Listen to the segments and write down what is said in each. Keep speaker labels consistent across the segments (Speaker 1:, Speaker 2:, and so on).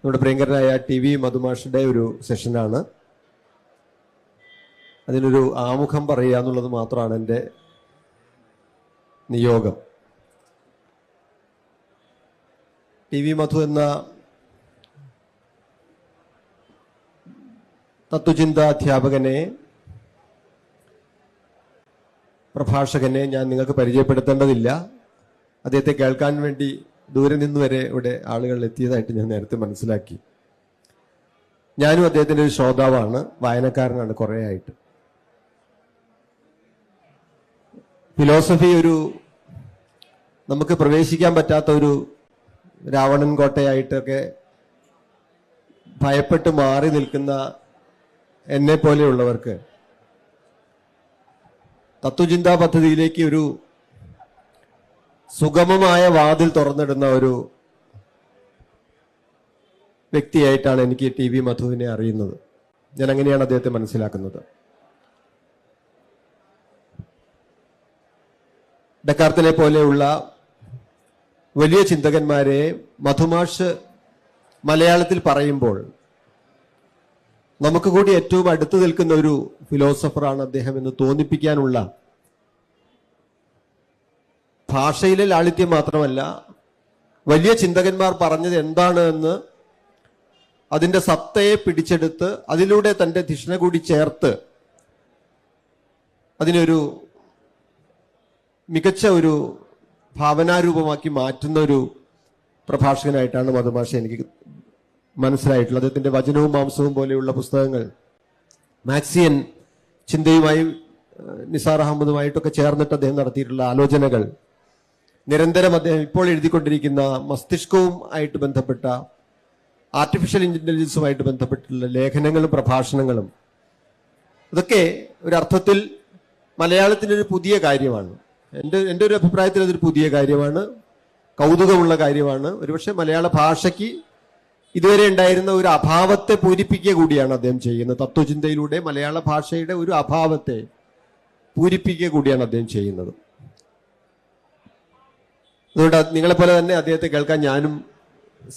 Speaker 1: നമ്മുടെ പ്രിയങ്കരനായ TV മധുമാഷിന്റെ ഒരു സെഷനാണ്. അതിനൊരു ആമുഖം പറയുക എന്നുള്ളത് മാത്രമാണ് എൻ്റെ നിയോഗം. TV മധു എന്ന തത്വചിന്താ അധ്യാപകനെ, പ്രഭാഷകനെ ഞാൻ നിങ്ങൾക്ക് പരിചയപ്പെടുത്തേണ്ടതില്ല. അദ്ദേഹത്തെ കേൾക്കാൻ വേണ്ടി ദൂരെ നിന്ന് വരെ ഇവിടെ ആളുകൾ എത്തിയതായിട്ട് ഞാൻ നേരത്തെ മനസ്സിലാക്കി. ഞാനും അദ്ദേഹത്തിൻ്റെ ഒരു ശ്രോതാവാണ്, വായനക്കാരനാണ് കുറേ ആയിട്ട്. ഫിലോസഫി ഒരു നമുക്ക് പ്രവേശിക്കാൻ പറ്റാത്ത ഒരു രാവണൻ കോട്ടയായിട്ടൊക്കെ ഭയപ്പെട്ട് മാറി നിൽക്കുന്ന എന്നെ പോലെയുള്ളവർക്ക് തത്വചിന്താ പദ്ധതിയിലേക്ക് ഒരു സുഗമമായ വാതിൽ തുറന്നിടുന്ന ഒരു വ്യക്തിയായിട്ടാണ് എനിക്ക് TV മധുവിനെ അറിയുന്നത്. ഞാൻ അങ്ങനെയാണ് അദ്ദേഹത്തെ മനസ്സിലാക്കുന്നത്. ഡെക്കാർത്തിനെ പോലെയുള്ള വലിയ ചിന്തകന്മാരെ മധുമാഷ് മലയാളത്തിൽ പറയുമ്പോൾ നമുക്ക് കൂടി ഏറ്റവും അടുത്ത് നിൽക്കുന്ന ഒരു ഫിലോസഫറാണ് അദ്ദേഹം എന്ന് തോന്നിപ്പിക്കാനുള്ള ഭാഷയിലെ ലാളിത്യം മാത്രമല്ല, വലിയ ചിന്തകന്മാർ പറഞ്ഞത് എന്താണ് എന്ന് അതിൻ്റെ സത്തയെ പിടിച്ചെടുത്ത് അതിലൂടെ തൻ്റെ ധിഷണ കൂടി ചേർത്ത് അതിനൊരു മികച്ച ഒരു ഭാവനാരൂപമാക്കി മാറ്റുന്ന ഒരു പ്രഭാഷകനായിട്ടാണ് മധുമാഷ എനിക്ക് മനസ്സിലായിട്ടുള്ളത്. അദ്ദേഹത്തിൻ്റെ വചനവും മാംസവും പോലെയുള്ള പുസ്തകങ്ങൾ മാക്സിയൻ ചിന്തയുമായി നിസാർ അഹമ്മദുമായിട്ടൊക്കെ ചേർന്നിട്ട് അദ്ദേഹം നടത്തിയിട്ടുള്ള ആലോചനകൾ, നിരന്തരം അദ്ദേഹം ഇപ്പോൾ എഴുതിക്കൊണ്ടിരിക്കുന്ന മസ്തിഷ്കവും ആയിട്ട് ബന്ധപ്പെട്ട ആർട്ടിഫിഷ്യൽ ഇന്റലിജൻസുമായിട്ട് ബന്ധപ്പെട്ടുള്ള ലേഖനങ്ങളും പ്രഭാഷണങ്ങളും, ഇതൊക്കെ ഒരർത്ഥത്തിൽ മലയാളത്തിനൊരു പുതിയ കാര്യമാണ്. എൻ്റെ ഒരു അഭിപ്രായത്തിൽ അതൊരു പുതിയ കാര്യമാണ്, കൗതുകമുള്ള കാര്യമാണ്. ഒരുപക്ഷെ മലയാള ഭാഷയ്ക്ക് ഇതുവരെ ഉണ്ടായിരുന്ന ഒരു അഭാവത്തെ പൂരിപ്പിക്കുക കൂടിയാണ് അദ്ദേഹം ചെയ്യുന്നത്. തത്വചിന്തയിലൂടെ മലയാള ഭാഷയുടെ ഒരു അഭാവത്തെ പൂരിപ്പിക്കുക കൂടിയാണ് അദ്ദേഹം ചെയ്യുന്നത്. അതുകൊണ്ട് നിങ്ങളെപ്പോലെ തന്നെ അദ്ദേഹത്തെ കേൾക്കാൻ ഞാനും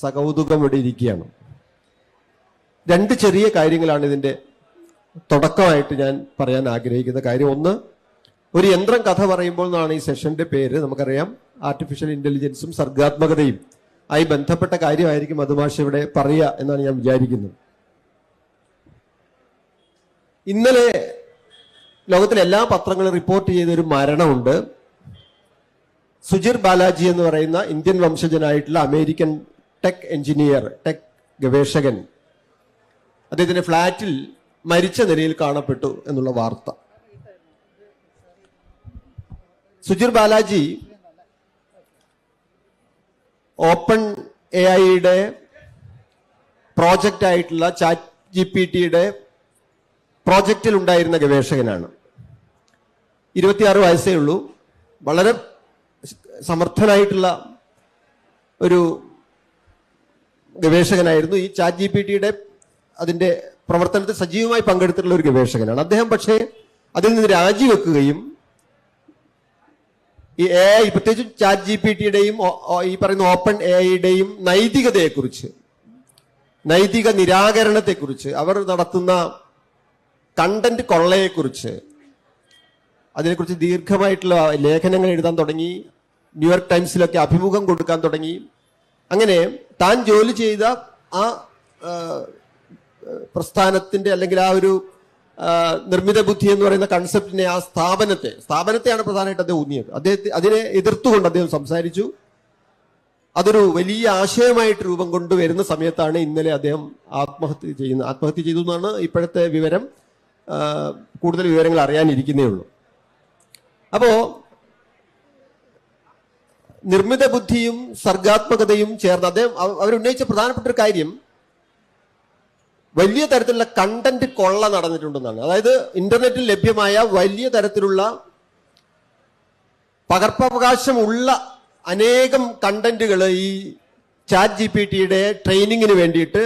Speaker 1: സകൗതുകം ഇവിടെ ഇരിക്കുകയാണ്. രണ്ട് ചെറിയ കാര്യങ്ങളാണ് ഇതിൻ്റെ തുടക്കമായിട്ട് ഞാൻ പറയാൻ ആഗ്രഹിക്കുന്ന കാര്യം. ഒന്ന്, ഒരു യന്ത്രം കഥ പറയുമ്പോൾ എന്നാണ് ഈ സെഷന്റെ പേര്. നമുക്കറിയാം ആർട്ടിഫിഷ്യൽ ഇന്റലിജൻസും സർഗാത്മകതയും ആയി ബന്ധപ്പെട്ട കാര്യമായിരിക്കും മധുമാഷ ഇവിടെ പറയുക എന്നാണ് ഞാൻ വിചാരിക്കുന്നത്. ഇന്നലെ ലോകത്തിലെ എല്ലാ പത്രങ്ങളും റിപ്പോർട്ട് ചെയ്തൊരു മരണമുണ്ട്. സുജിർ ബാലാജി എന്ന് പറയുന്ന ഇന്ത്യൻ വംശജനായിട്ടുള്ള അമേരിക്കൻ ടെക് എഞ്ചിനീയർ, ടെക് ഗവേഷകൻ, അദ്ദേഹത്തിന്റെ ഫ്ളാറ്റിൽ മരിച്ച നിലയിൽ കാണപ്പെട്ടു എന്നുള്ള വാർത്ത. സുജിർ ബാലാജി ഓപ്പൺ AI-യുടെ പ്രോജക്റ്റ് ആയിട്ടുള്ള ChatGPT-യുടെ പ്രോജക്റ്റിൽ ഉണ്ടായിരുന്ന ഗവേഷകനാണ്. 26 വയസ്സേ ഉള്ളൂ. വളരെ സമർത്ഥനായിട്ടുള്ള ഒരു ഗവേഷകനായിരുന്നു. ഈ ChatGPT-യുടെ അതിൻ്റെ പ്രവർത്തനത്തിൽ സജീവമായി പങ്കെടുത്തിട്ടുള്ള ഒരു ഗവേഷകനാണ് അദ്ദേഹം. പക്ഷേ അതിൽ നിന്ന് രാജിവെക്കുകയും ഈ AI, പ്രത്യേകിച്ചും ChatGPT-യുടെയും ഈ പറയുന്ന ഓപ്പൺ AI-യുടെയും നൈതികതയെക്കുറിച്ച്, നൈതിക നിരാകരണത്തെക്കുറിച്ച്, അവർ നടത്തുന്ന കണ്ടന്റ് കൊള്ളയെക്കുറിച്ച്, അതിനെക്കുറിച്ച് ദീർഘമായിട്ടുള്ള ലേഖനങ്ങൾ എഴുതാൻ തുടങ്ങി. ന്യൂയോർക്ക് ടൈംസിലൊക്കെ അഭിമുഖം കൊടുക്കാൻ തുടങ്ങി. അങ്ങനെ താൻ ജോലി ചെയ്ത ആ പ്രസ്ഥാനത്തിന്റെ അല്ലെങ്കിൽ ആ ഒരു നിർമ്മിത ബുദ്ധി എന്ന് പറയുന്ന കൺസെപ്റ്റിനെ, ആ സ്ഥാപനത്തെയാണ് പ്രധാനമായിട്ട് അദ്ദേഹം ഊന്നിയത്. അതിനെ എതിർത്തുകൊണ്ട് അദ്ദേഹം സംസാരിച്ചു. അതൊരു വലിയ ആശയമായിട്ട് രൂപം കൊണ്ടുവരുന്ന സമയത്താണ് ഇന്നലെ അദ്ദേഹം ആത്മഹത്യ ചെയ്തു എന്നാണ് ഇപ്പോഴത്തെ വിവരം. കൂടുതൽ വിവരങ്ങൾ അറിയാനിരിക്കുന്നേ ഉള്ളൂ. അപ്പോ നിർമ്മിത ബുദ്ധിയും സർഗാത്മകതയും ചേർന്ന് അദ്ദേഹം അവരുന്നയിച്ച പ്രധാനപ്പെട്ട ഒരു കാര്യം, വലിയ തരത്തിലുള്ള കണ്ടന്റ് കൊള്ള നടന്നിട്ടുണ്ടെന്നാണ്. അതായത് ഇന്റർനെറ്റിൽ ലഭ്യമായ വലിയ തരത്തിലുള്ള പകർപ്പവകാശമുള്ള അനേകം കണ്ടന്റുകൾ ഈ ChatGPT-യുടെ ട്രെയിനിങ്ങിന് വേണ്ടിയിട്ട്,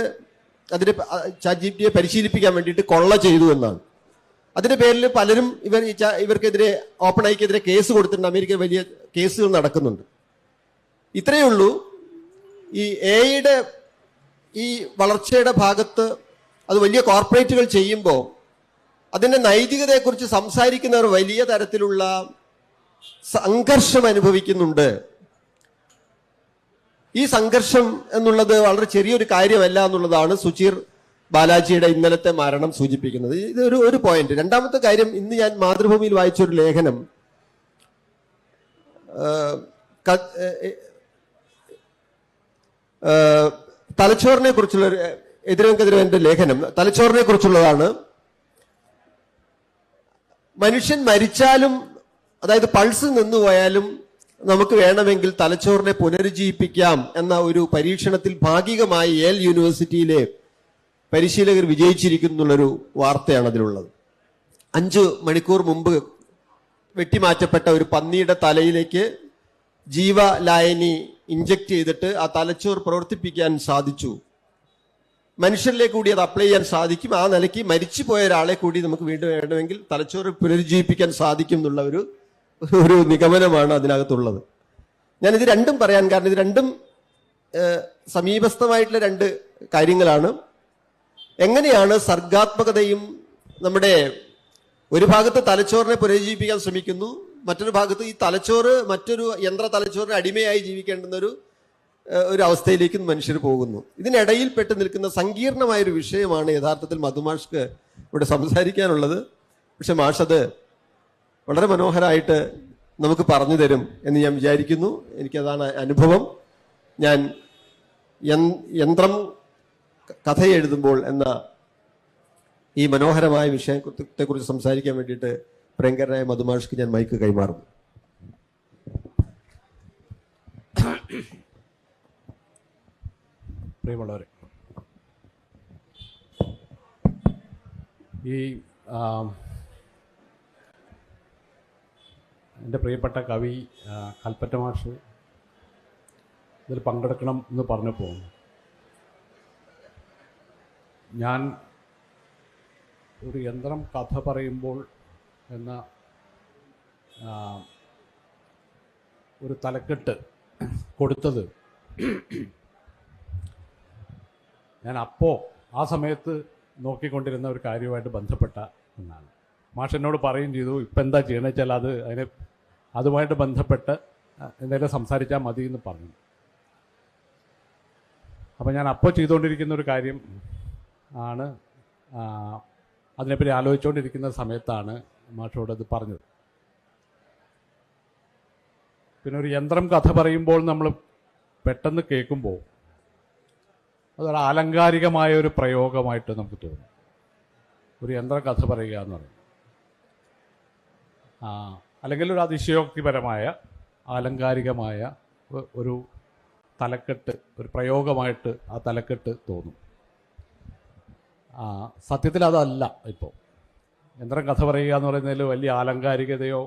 Speaker 1: അതിന് ChatGPT-യെ പരിശീലിപ്പിക്കാൻ വേണ്ടിയിട്ട് കൊള്ള ചെയ്തു എന്നാണ്. അതിന്റെ പേരിൽ പലരും ഇവർക്കെതിരെ, ഓപ്പൺ ഐക്കെതിരെ കേസ് കൊടുത്തിട്ടുണ്ട്. അമേരിക്കയിൽ വലിയ കേസുകൾ നടക്കുന്നുണ്ട്. ഇത്രയേ ഉള്ളൂ. ഈ AI-യുടെ ഈ വളർച്ചയുടെ ഭാഗത്ത് അത് വലിയ കോർപ്പറേറ്റുകൾ ചെയ്യുമ്പോൾ അതിന്റെ നൈതികതയെക്കുറിച്ച് സംസാരിക്കുന്നവർ വലിയ തരത്തിലുള്ള സംഘർഷം അനുഭവിക്കുന്നുണ്ട്. ഈ സംഘർഷം എന്നുള്ളത് വളരെ ചെറിയൊരു കാര്യമല്ല എന്നുള്ളതാണ് സുചീർ ബാലാജിയുടെ ഇന്നലത്തെ മരണം സൂചിപ്പിക്കുന്നത്. ഇത് ഒരു പോയിന്റ്. രണ്ടാമത്തെ കാര്യം, ഇന്ന് ഞാൻ മാതൃഭൂമിയിൽ വായിച്ചൊരു ലേഖനം, തലച്ചോറിനെ കുറിച്ചുള്ള എതിരവന്റെ ലേഖനം തലച്ചോറിനെ കുറിച്ചുള്ളതാണ്. മനുഷ്യൻ മരിച്ചാലും, അതായത് പൾസ് നിന്നുപോയാലും നമുക്ക് വേണമെങ്കിൽ തലച്ചോറിനെ പുനരുജ്ജീവിപ്പിക്കാം എന്ന ഒരു പരീക്ഷണത്തിൽ ഭാഗികമായി യേൽ യൂണിവേഴ്സിറ്റിയിലെ പരിശീലകർ വിജയിച്ചിരിക്കുന്നുള്ളൊരു വാർത്തയാണ് അതിലുള്ളത്. 5 മണിക്കൂർ മുമ്പ് വെട്ടിമാറ്റപ്പെട്ട ഒരു പന്നിയുടെ തലയിലേക്ക് ജീവലായനി ഇഞ്ചക്ട് ചെയ്തിട്ട് ആ തലച്ചോർ പ്രവർത്തിപ്പിക്കാൻ സാധിച്ചു. മനുഷ്യരിലേക്ക് കൂടി അത് അപ്ലൈ ചെയ്യാൻ സാധിക്കും. ആ നിലയ്ക്ക് മരിച്ചു പോയ ഒരാളെ കൂടി നമുക്ക് വീണ്ടും വേണമെങ്കിൽ തലച്ചോറ് പുനരുജ്ജീവിപ്പിക്കാൻ സാധിക്കും എന്നുള്ള ഒരു നിഗമനമാണ് അതിനകത്തുള്ളത്. ഞാനിത് രണ്ടും പറയാൻ കാരണം, ഇത് രണ്ടും സമീപസ്ഥമായിട്ടുള്ള 2 കാര്യങ്ങളാണ്. എങ്ങനെയാണ് സർഗാത്മകതയും, നമ്മുടെ ഒരു ഭാഗത്ത് തലച്ചോറിനെ പുനരുജ്ജീവിപ്പിക്കാൻ ശ്രമിക്കുന്നു, മറ്റൊരു ഭാഗത്ത് ഈ തലച്ചോറ് മറ്റൊരു യന്ത്ര തലച്ചോറിന് അടിമയായി ജീവിക്കേണ്ടുന്ന ഒരു അവസ്ഥയിലേക്ക് മനുഷ്യർ പോകുന്നു. ഇതിനിടയിൽ പെട്ട് നിൽക്കുന്ന സങ്കീർണമായൊരു വിഷയമാണ് യഥാർത്ഥത്തിൽ മധുമാഷ്ക്ക് ഇവിടെ സംസാരിക്കാനുള്ളത്. പക്ഷെ മാഷ് അത് വളരെ മനോഹരമായിട്ട് നമുക്ക് പറഞ്ഞു തരും എന്ന് ഞാൻ വിചാരിക്കുന്നു. എനിക്കതാണ് അനുഭവം. ഞാൻ യന്ത്രം കഥ എഴുതുമ്പോൾ എന്ന ഈ മനോഹരമായ വിഷയത്തെക്കുറിച്ച് സംസാരിക്കാൻ വേണ്ടിയിട്ട് പ്രിയങ്കരനായ മധുമാഷ്ക്ക് ഞാൻ മൈക്ക് കൈമാറുന്നു.
Speaker 2: പ്രിയമുള്ളവരെ, ഈ എൻ്റെ പ്രിയപ്പെട്ട കവി കൽപ്പറ്റ മാഷ് ഇതിൽ പങ്കെടുക്കണം എന്ന് പറഞ്ഞപ്പോൾ ഞാൻ ഒരു യന്ത്രം കഥ പറയുമ്പോൾ എന്ന ഒരു തലക്കെട്ട് കൊടുത്തത് ഞാൻ ആ സമയത്ത് നോക്കിക്കൊണ്ടിരുന്ന ഒരു കാര്യവുമായിട്ട് ബന്ധപ്പെട്ട ഒന്നാണ്. മാഷ് എന്നോട് പറയുകയും ചെയ്തു, ഇപ്പം എന്താ ചെയ്യണമെന്ന് വെച്ചാൽ അതുമായിട്ട് ബന്ധപ്പെട്ട് എന്തെങ്കിലും സംസാരിച്ചാൽ മതി എന്ന് പറഞ്ഞു. അപ്പം ഞാൻ ചെയ്തുകൊണ്ടിരിക്കുന്ന ഒരു കാര്യം ആണ്, അതിനെപ്പറ്റി ആലോചിച്ചുകൊണ്ടിരിക്കുന്ന സമയത്താണ് മാഷോട് അത് പറഞ്ഞത്. പിന്നെ ഒരു യന്ത്രം കഥ പറയുമ്പോൾ നമ്മൾ പെട്ടെന്ന് കേൾക്കുമ്പോൾ അതൊരു ആലങ്കാരികമായ ഒരു പ്രയോഗമായിട്ട് നമുക്ക് തോന്നും. ഒരു യന്ത്ര കഥ പറയുക എന്ന് പറയുന്നത് അല്ലെങ്കിൽ ഒരു അതിശയോക്തിപരമായ ആലങ്കാരികമായ ഒരു തലക്കെട്ട്, ഒരു പ്രയോഗമായിട്ട് ആ തലക്കെട്ട് തോന്നും. സത്യത്തിൽ അതല്ല. ഇപ്പോൾ യന്ത്രം കഥ പറയുക എന്ന് പറയുന്നതിൽ വലിയ ആലങ്കാരികതയോ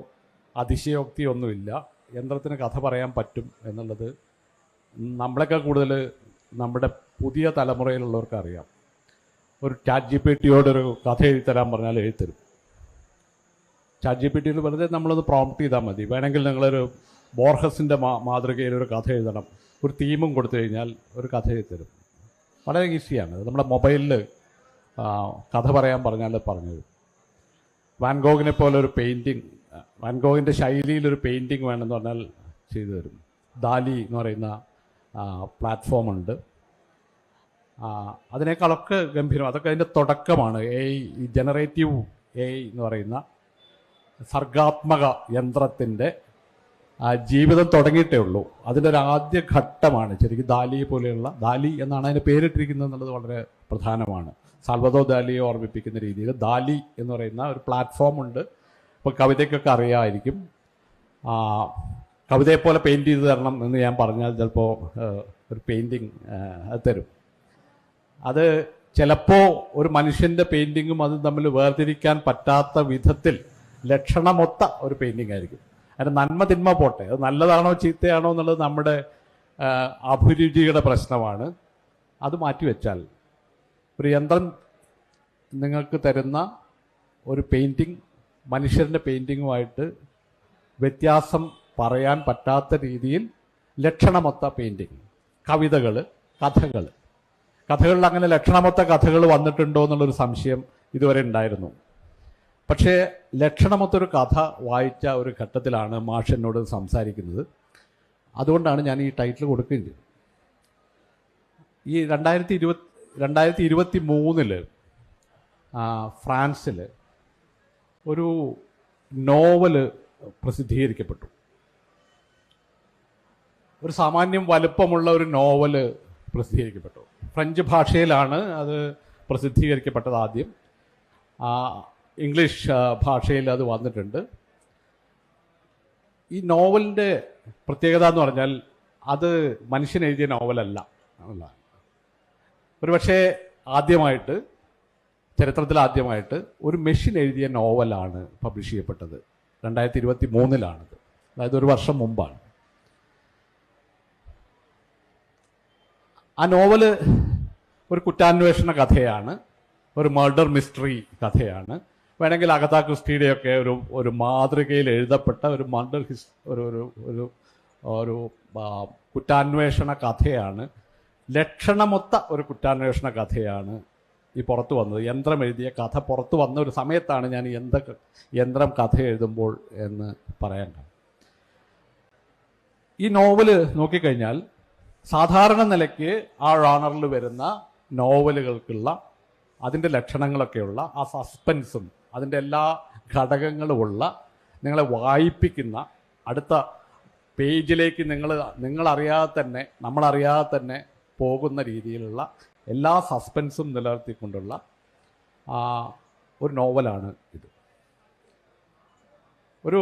Speaker 2: അതിശയോക്തിയോ ഒന്നുമില്ല. യന്ത്രത്തിന് കഥ പറയാൻ പറ്റും എന്നുള്ളത് നമ്മളെക്കാൾ കൂടുതൽ നമ്മുടെ പുതിയ തലമുറയിലുള്ളവർക്ക് അറിയാം. ഒരു ChatGPTയോടൊരു കഥ എഴുതിത്തരാൻ പറഞ്ഞാൽ എഴുതിത്തരും. ChatGPTയിൽ വെറുതെ നമ്മളൊന്ന് പ്രോംപ്റ്റ് ചെയ്താൽ മതി. വേണമെങ്കിൽ നിങ്ങളൊരു ബോർഹസിൻ്റെ മാതൃകയിലൊരു കഥ എഴുതണം, ഒരു തീമും കൊടുത്തു കഴിഞ്ഞാൽ ഒരു കഥ എഴുതിത്തരും. വളരെ ഈസിയാണ്. നമ്മുടെ മൊബൈലിൽ കഥ പറയാൻ പറഞ്ഞാൽ പറഞ്ഞത്. വാൻഗോഗിനെ പോലെ ഒരു പെയിൻറ്റിങ്, വാൻഗോഗിൻ്റെ ശൈലിയിലൊരു പെയിൻറ്റിങ് വേണമെന്ന് പറഞ്ഞാൽ ചെയ്തു തരും. ദാലി എന്ന് പറയുന്ന പ്ലാറ്റ്ഫോമുണ്ട്. അതിനേക്കാളൊക്കെ ഗംഭീരം. അതൊക്കെ അതിൻ്റെ തുടക്കമാണ്. ഈ ജനറേറ്റീവ് AI എന്ന് പറയുന്ന സർഗാത്മക യന്ത്രത്തിൻ്റെ ജീവിതം തുടങ്ങിയിട്ടേ ഉള്ളൂ. അതിൻ്റെ ഒരു ആദ്യ ഘട്ടമാണ് ശരിക്കും ദാലി പോലെയുള്ള, ദാലി എന്നാണ് അതിന് പേരിട്ടിരിക്കുന്നത് എന്നുള്ളത് വളരെ പ്രധാനമാണ്. സാൽവദോർ ദാലിയെ ഓർമ്മിപ്പിക്കുന്ന രീതിയിൽ ദാലി എന്ന് പറയുന്ന ഒരു പ്ലാറ്റ്ഫോം ഉണ്ട്. ഇപ്പോൾ കവിതയ്ക്കൊക്കെ അറിയാമായിരിക്കും. കവിതയെപ്പോലെ പെയിൻറ്റ് ചെയ്ത് തരണം എന്ന് ഞാൻ പറഞ്ഞാൽ ചിലപ്പോൾ ഒരു പെയിൻറ്റിങ് തരും. അത് ചിലപ്പോൾ ഒരു മനുഷ്യൻ്റെ പെയിൻറ്റിങ്ങും അതും തമ്മിൽ വേർതിരിക്കാൻ പറ്റാത്ത വിധത്തിൽ ലക്ഷണമൊത്ത ഒരു പെയിൻറ്റിങ് ആയിരിക്കും. അതിൻ്റെ നന്മ തിന്മ പോട്ടെ, അത് നല്ലതാണോ ചീത്തയാണോ എന്നുള്ളത് നമ്മുടെ അഭിരുചിയുടെ പ്രശ്നമാണ്. അത് മാറ്റിവെച്ചാൽ ഒരു യന്ത്രം നിങ്ങൾക്ക് തരുന്ന ഒരു പെയിൻറ്റിങ് മനുഷ്യരുടെ പെയിൻറ്റിങ്ങുമായിട്ട് വ്യത്യാസം പറയാൻ പറ്റാത്ത രീതിയിൽ ലക്ഷണമൊത്ത പെയിൻറ്റിങ്, കവിതകൾ, കഥകൾ, കഥകളിൽ അങ്ങനെ ലക്ഷണമൊത്ത കഥകൾ വന്നിട്ടുണ്ടോ എന്നുള്ളൊരു സംശയം ഇതുവരെ ഉണ്ടായിരുന്നു. പക്ഷേ ലക്ഷണമൊത്തൊരു കഥ വായിച്ച ഒരു ഘട്ടത്തിലാണ് മാഷ് എന്നോട് സംസാരിക്കുന്നത്. അതുകൊണ്ടാണ് ഞാൻ ഈ ടൈറ്റിൽ കൊടുക്കുകയും ചെയ്തത്. ഈ 2023 ഫ്രാൻസിൽ ഒരു നോവല് പ്രസിദ്ധീകരിക്കപ്പെട്ടു. ഒരു സാമാന്യം വലുപ്പമുള്ള ഒരു നോവല് പ്രസിദ്ധീകരിക്കപ്പെട്ടു. ഫ്രഞ്ച് ഭാഷയിലാണ് അത് പ്രസിദ്ധീകരിക്കപ്പെട്ടത് ആദ്യം. ഇംഗ്ലീഷ് ഭാഷയിൽ അത് വന്നിട്ടുണ്ട്. ഈ നോവലിൻ്റെ പ്രത്യേകത എന്ന് പറഞ്ഞാൽ അത് മനുഷ്യൻ എഴുതിയ നോവലല്ല എന്നുള്ളതാണ്. ഒരുപക്ഷെ ആദ്യമായിട്ട്, ചരിത്രത്തിൽ ആദ്യമായിട്ട് ഒരു മെഷീൻ എഴുതിയ നോവലാണ് പബ്ലിഷ് ചെയ്യപ്പെട്ടത്. 2023 അതായത് ഒരു വർഷം മുമ്പാണ്. ആ നോവല് ഒരു കുറ്റാന്വേഷണ കഥയാണ്, ഒരു മർഡർ മിസ്റ്ററി കഥയാണ്. വേണമെങ്കിൽ അഗത ക്രിസ്റ്റിയുടെയൊക്കെ ഒരു മാതൃകയിൽ എഴുതപ്പെട്ട ഒരു മർഡർ ഒരു കുറ്റാന്വേഷണ കഥയാണ്. ലക്ഷണമൊത്ത ഒരു കുറ്റാന്വേഷണ കഥയാണ് ഈ പുറത്തു വന്നത്. യന്ത്രം എഴുതിയ കഥ പുറത്തു വന്ന ഒരു സമയത്താണ് ഞാൻ യന്ത്രം കഥ എഴുതുമ്പോൾ എന്ന് പറയാൻ. ഈ നോവല് നോക്കിക്കഴിഞ്ഞാൽ സാധാരണ നിലയ്ക്ക് ആ ജോണറിൽ വരുന്ന നോവലുകൾക്കുള്ള അതിൻ്റെ ലക്ഷണങ്ങളൊക്കെയുള്ള ആ സസ്പെൻസും അതിൻ്റെ എല്ലാ ഘടകങ്ങളുമുള്ള, നിങ്ങളെ വായിപ്പിക്കുന്ന, അടുത്ത പേജിലേക്ക് നിങ്ങളറിയാതെ തന്നെ നമ്മളറിയാതെ തന്നെ പോകുന്ന രീതിയിലുള്ള എല്ലാ സസ്പെൻസും നിലനിർത്തിക്കൊണ്ടുള്ള ഒരു നോവലാണ് ഇത്. ഒരു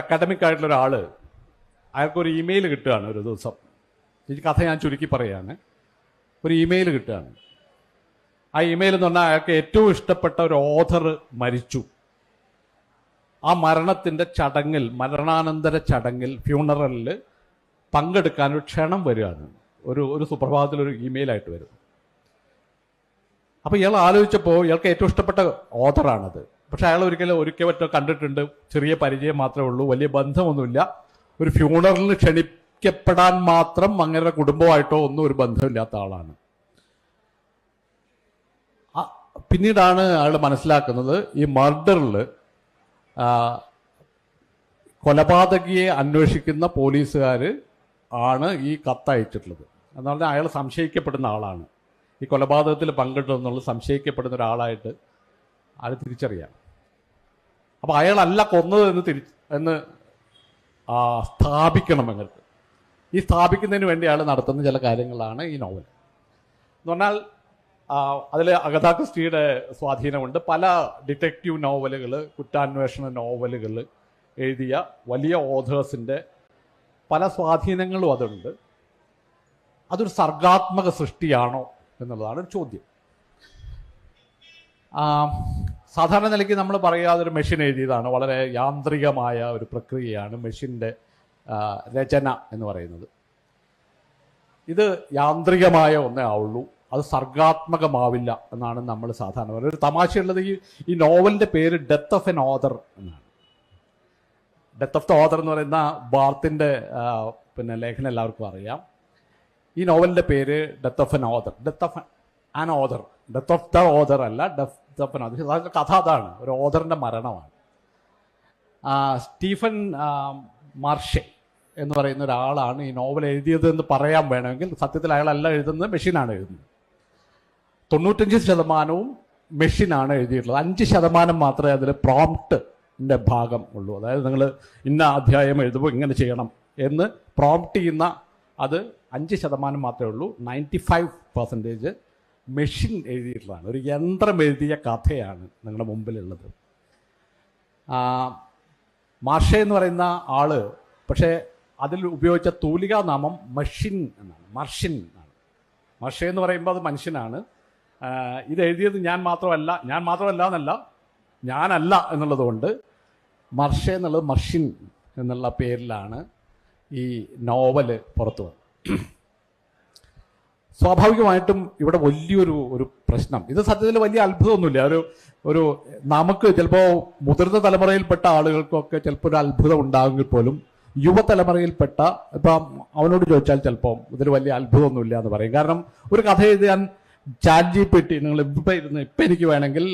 Speaker 2: അക്കാഡമിക് ആയിട്ടുള്ള ഒരാൾ, അയാൾക്കൊരു ഇമെയിൽ കിട്ടുകയാണ് ഒരു ദിവസം. ഈ കഥ ഞാൻ ചുരുക്കി പറയുകയാണ്. ഒരു ഇമെയിൽ കിട്ടുകയാണ്. ആ ഇമെയിൽ എന്ന് പറഞ്ഞാൽ അയാൾക്ക് ഏറ്റവും ഇഷ്ടപ്പെട്ട ഒരു ഓഥർ മരിച്ചു. ആ മരണത്തിൻ്റെ ചടങ്ങിൽ, മരണാനന്തര ചടങ്ങിൽ, ഫ്യൂണറലിൽ പങ്കെടുക്കാൻ ഒരു ക്ഷണം വരികയാണ്. ഒരു സുപ്രഭാതത്തിലൊരു ഇമെയിലായിട്ട് വരും. അപ്പോൾ ഇയാൾ ആലോചിച്ചപ്പോൾ ഇയാൾക്ക് ഏറ്റവും ഇഷ്ടപ്പെട്ട ഓഥറാണത്. പക്ഷെ അയാൾ ഒരിക്കൽ മറ്റോ കണ്ടിട്ടുണ്ട്, ചെറിയ പരിചയം മാത്രമേ ഉള്ളൂ, വലിയ ബന്ധമൊന്നുമില്ല. ഒരു ഫ്യൂണറലിന് ക്ഷണിക്കപ്പെടാൻ മാത്രം അങ്ങനെ കുടുംബമായിട്ടോ ഒന്നും ഒരു ബന്ധമില്ലാത്ത ആളാണ്. പിന്നീടാണ് അയാൾ മനസ്സിലാക്കുന്നത് ഈ മർഡറിൽ കൊലപാതകിയെ അന്വേഷിക്കുന്ന പോലീസുകാർ ആണ് ഈ കത്ത് അയച്ചിട്ടുള്ളത്. എന്ന് പറഞ്ഞാൽ അയാൾ സംശയിക്കപ്പെടുന്ന ആളാണ്. ഈ കൊലപാതകത്തിൽ പങ്കിട്ടെന്നുള്ളത് സംശയിക്കപ്പെടുന്ന ഒരാളായിട്ട് അയാൾ തിരിച്ചറിയാം. അപ്പോൾ അയാളല്ല കൊന്നത് എന്ന് സ്ഥാപിക്കണം എങ്ങൾക്ക്. ഈ സ്ഥാപിക്കുന്നതിന് വേണ്ടി അയാൾ നടത്തുന്ന ചില കാര്യങ്ങളാണ് ഈ നോവൽ എന്ന് പറഞ്ഞാൽ. അതിൽ അഗത ക്രിസ്റ്റിയുടെ സ്വാധീനമുണ്ട്. പല ഡിറ്റക്റ്റീവ് നോവലുകൾ, കുറ്റാന്വേഷണ നോവലുകൾ എഴുതിയ വലിയ ഓഥേഴ്സിൻ്റെ പല സ്വാധീനങ്ങളും അതുണ്ട്. അതൊരു സർഗാത്മക സൃഷ്ടിയാണോ എന്നുള്ളതാണ് ഒരു ചോദ്യം. സാധാരണ നിലയ്ക്ക് നമ്മൾ പറയാതെ ഒരു മെഷീൻ എഴുതിയതാണ്, വളരെ യാന്ത്രികമായ ഒരു പ്രക്രിയയാണ് മെഷീൻ്റെ രചന എന്ന് പറയുന്നത്. ഇത് യാന്ത്രികമായ ഒന്നേ ആവുള്ളൂ, അത് സർഗാത്മകമാവില്ല എന്നാണ് നമ്മൾ സാധാരണ പറയുന്നത്. ഒരു തമാശയുള്ളത്, ഈ നോവലിൻ്റെ പേര് ഡെത്ത് ഓഫ് എൻ ഓഥർ എന്നാണ്. ഡെത്ത് ഓഫ് ദ ഓഥർ എന്ന് പറയുന്ന ബാർത്തിൻ്റെ ലേഖനം എല്ലാവർക്കും അറിയാം. ഈ നോവലിൻ്റെ പേര് death of N author, death of an author, death of the author അല്ല, ഡെത്ത് ഓഫ് എൻ ഓഥർ. കഥ അതാണ്, ഒരു ഓഥറിൻ്റെ മരണമാണ്. സ്റ്റീഫൻ മാർഷെ എന്ന് പറയുന്ന ഒരാളാണ് ഈ നോവൽ എഴുതിയത് എന്ന് പറയാൻ വേണമെങ്കിൽ സത്യത്തിൽ അയാളല്ല എഴുതുന്നത്, മെഷീനാണ് എഴുതുന്നത്. 95% മെഷീനാണ് എഴുതിയിട്ടുള്ളത്. 5% മാത്രമേ അതിൽ പ്രോംപ്റ്റിൻ്റെ ഭാഗം ഉള്ളൂ. അതായത് നിങ്ങൾ ഇന്ന അധ്യായം എഴുതുമ്പോൾ ഇങ്ങനെ ചെയ്യണം എന്ന് പ്രോംപ്റ്റ് ചെയ്യുന്ന അത് 5% മാത്രമേ ഉള്ളൂ. 95% മെഷീൻ എഴുതിയിട്ടുള്ളതാണ്. ഒരു യന്ത്രം എഴുതിയ കഥയാണ് നിങ്ങളുടെ മുമ്പിലുള്ളത്. മാർഷെ എന്ന് പറയുന്ന ആള് പക്ഷേ അതിൽ ഉപയോഗിച്ച തൂലികാ നാമം മഷിൻ എന്നാണ്, മർഷിൻ എന്നാണ്. മർഷെ എന്ന് പറയുമ്പോൾ അത് മനുഷ്യനാണ്. ഇത് എഴുതിയത് ഞാൻ മാത്രമല്ല എന്നല്ല, ഞാനല്ല എന്നുള്ളത് കൊണ്ട് മർഷെ എന്നുള്ളത് മർഷിൻ എന്നുള്ള പേരിലാണ് ഈ നോവല് പുറത്തു വന്നത്. സ്വാഭാവികമായിട്ടും ഇവിടെ വലിയൊരു പ്രശ്നം, ഇത് സത്യത്തിൽ വലിയ അത്ഭുതമൊന്നുമില്ല. ഒരു നമുക്ക് ചിലപ്പോൾ മുതിർന്ന തലമുറയിൽപ്പെട്ട ആളുകൾക്കൊക്കെ ചിലപ്പോൾ ഒരു അത്ഭുതം ഉണ്ടാകുമെങ്കിൽ പോലും യുവതലമുറയിൽപ്പെട്ട ഇപ്പം അവനോട് ചോദിച്ചാൽ ചിലപ്പോൾ ഇതിൽ വലിയ അത്ഭുതമൊന്നുമില്ല എന്ന് പറയും. കാരണം ഒരു കഥ എഴുതാൻ ChatGPT നിങ്ങൾ ഇപ്പം എനിക്ക് വേണമെങ്കിൽ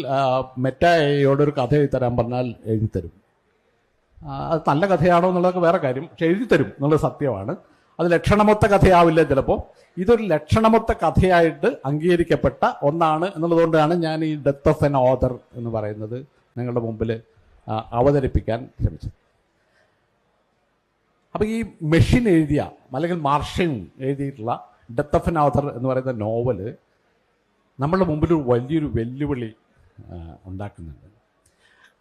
Speaker 2: മെറ്റയോട് ഒരു കഥ എഴുതി തരാൻ പറഞ്ഞാൽ എഴുതിത്തരും. അത് നല്ല കഥയാണോ എന്നുള്ളതൊക്കെ വേറെ കാര്യം, പക്ഷെ എഴുതിത്തരും എന്നുള്ളത് സത്യമാണ്. അത് ലക്ഷണമൊത്ത കഥയാവില്ല ചിലപ്പോൾ. ഇതൊരു ലക്ഷണമൊത്ത കഥയായിട്ട് അംഗീകരിക്കപ്പെട്ട ഒന്നാണ് എന്നുള്ളതുകൊണ്ടാണ് ഞാൻ ഈ ഡെത്ത് ഓഫ് എൻ ഓഥർ എന്ന് പറയുന്നത് നിങ്ങളുടെ മുമ്പിൽ അവതരിപ്പിക്കാൻ ശ്രമിച്ചത്. അപ്പം ഈ മെഷീൻ എഴുതിയ അല്ലെങ്കിൽ മാർഷ്യൻ എഴുതിയിട്ടുള്ള ഡെത്ത് ഓഫ് എൻ ഓഥർ എന്ന് പറയുന്ന നോവല് നമ്മളുടെ മുമ്പിൽ വലിയൊരു വെല്ലുവിളി ഉണ്ടാക്കുന്നുണ്ട്.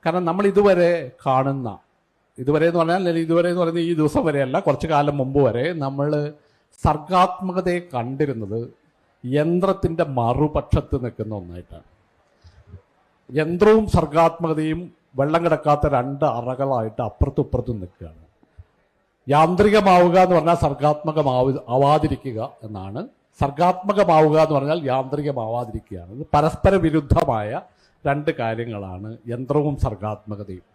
Speaker 2: കാരണം നമ്മൾ ഇതുവരെ എന്ന് പറയുന്ന ഈ ദിവസം വരെയല്ല, കുറച്ചു കാലം മുമ്പ് വരെ നമ്മൾ സർഗാത്മകതയെ കണ്ടിരുന്നത് യന്ത്രത്തിൻ്റെ മറുപക്ഷത്ത് നിൽക്കുന്ന ഒന്നായിട്ടാണ്. യന്ത്രവും സർഗാത്മകതയും വെള്ളം കിടക്കാത്ത രണ്ട് അറകളായിട്ട് അപ്പുറത്തും ഇപ്പുറത്തും നിൽക്കുകയാണ്. യാന്ത്രികമാവുക എന്ന് പറഞ്ഞാൽ സർഗാത്മകമാവാതിരിക്കുക എന്നാണ്, സർഗാത്മകമാവുക എന്ന് പറഞ്ഞാൽ യാന്ത്രികമാവാതിരിക്കുകയാണ്. ഇത് പരസ്പര വിരുദ്ധമായ രണ്ട് കാര്യങ്ങളാണ് യന്ത്രവും സർഗാത്മകതയും.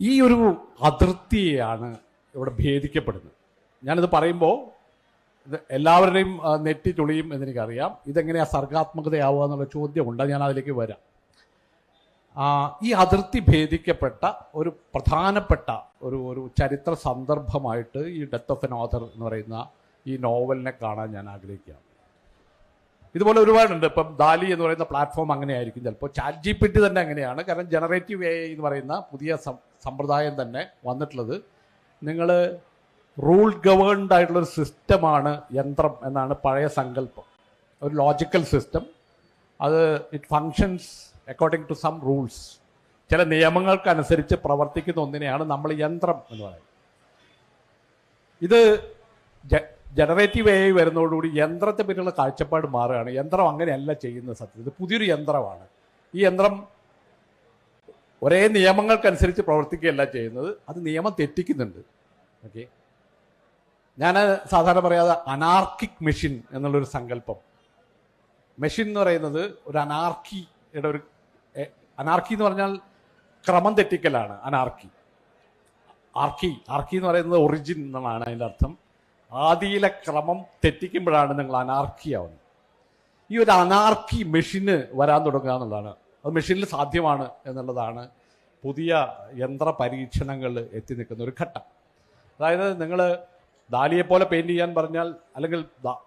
Speaker 2: ഈ ഒരു അതിർത്തിയാണ് ഇവിടെ ഭേദിക്കപ്പെടുന്നത്. ഞാനിത് പറയുമ്പോൾ ഇത് എല്ലാവരുടെയും നെറ്റി തുളിയും എന്നെനിക്കറിയാം. ഇതെങ്ങനെയാണ് സർഗാത്മകതയാവുക എന്നുള്ള ചോദ്യമുണ്ട്, ഞാൻ അതിലേക്ക് വരാം. ഈ അതിർത്തി ഭേദിക്കപ്പെട്ട ഒരു പ്രധാനപ്പെട്ട ഒരു ചരിത്ര സന്ദർഭമായിട്ട് ഈ ഡെത്ത് ഓഫ് എൻ ഓഥർ എന്ന് പറയുന്ന ഈ നോവലിനെ കാണാൻ ഞാൻ ആഗ്രഹിക്കുകയാണ്. ഇതുപോലെ ഒരുപാടുണ്ട്. ഇപ്പം ദാലി എന്ന് പറയുന്ന പ്ലാറ്റ്ഫോം അങ്ങനെയായിരിക്കും, ചിലപ്പോൾ ChatGPT തന്നെ അങ്ങനെയാണ്. കാരണം ജനറേറ്റീവ് AI എന്ന് പറയുന്ന പുതിയ സമ്പ്രദായം തന്നെ വന്നിട്ടുള്ളത് നിങ്ങൾ റൂൾ ഗവേൺഡ് ആയിട്ടുള്ളൊരു സിസ്റ്റമാണ് യന്ത്രം എന്നാണ് പഴയ സങ്കല്പം. ഒരു ലോജിക്കൽ സിസ്റ്റം, അത് it functions according to some rules. ചില നിയമങ്ങൾക്കനുസരിച്ച് പ്രവർത്തിക്കുന്ന ഒന്നിനെയാണ് നമ്മൾ യന്ത്രം എന്ന് പറയുന്നത്. ഇത് ജനറേറ്റീവ് AI വരുന്നതോടുകൂടി യന്ത്രത്തെ പറ്റിയുള്ള കാഴ്ചപ്പാട് മാറുകയാണ്. യന്ത്രം അങ്ങനെയല്ല ചെയ്യുന്നത്. സത്യം ഇത് പുതിയൊരു യന്ത്രമാണ്. ഈ യന്ത്രം ഒരേ നിയമങ്ങൾക്കനുസരിച്ച് പ്രവർത്തിക്കുകയല്ല ചെയ്യുന്നത്, അത് നിയമം തെറ്റിക്കുന്നുണ്ട്. ഓക്കെ, ഞാൻ സാധാരണ പറയാതെ അനാർക്കിക് മെഷീൻ എന്നുള്ളൊരു സങ്കല്പം. മെഷീൻ എന്ന് പറയുന്നത് ഒരു അനാർക്കിയുടെ അനാർക്കി എന്ന് പറഞ്ഞാൽ ക്രമം തെറ്റിക്കലാണ് അനാർക്കി. ആർക്കി എന്ന് പറയുന്നത് ഒറിജിൻ എന്നാണ് അതിൻ്റെ അർത്ഥം. ആദിയിലെ ക്രമം തെറ്റിക്കുമ്പോഴാണ് നിങ്ങൾ അനാർക്കി ആവുന്നത്. ഈ ഒരു അനാർക്കി മെഷീന് വരാൻ തുടങ്ങുക എന്നുള്ളതാണ്. അത് മെഷീനിൽ സാധ്യമാണ് എന്നുള്ളതാണ് പുതിയ യന്ത്ര പരീക്ഷണങ്ങൾ എത്തി നിൽക്കുന്ന ഒരു ഘട്ടം. അതായത് നിങ്ങൾ ദാലിയെ പോലെ പെയിന്റ് ചെയ്യാൻ പറഞ്ഞാൽ, അല്ലെങ്കിൽ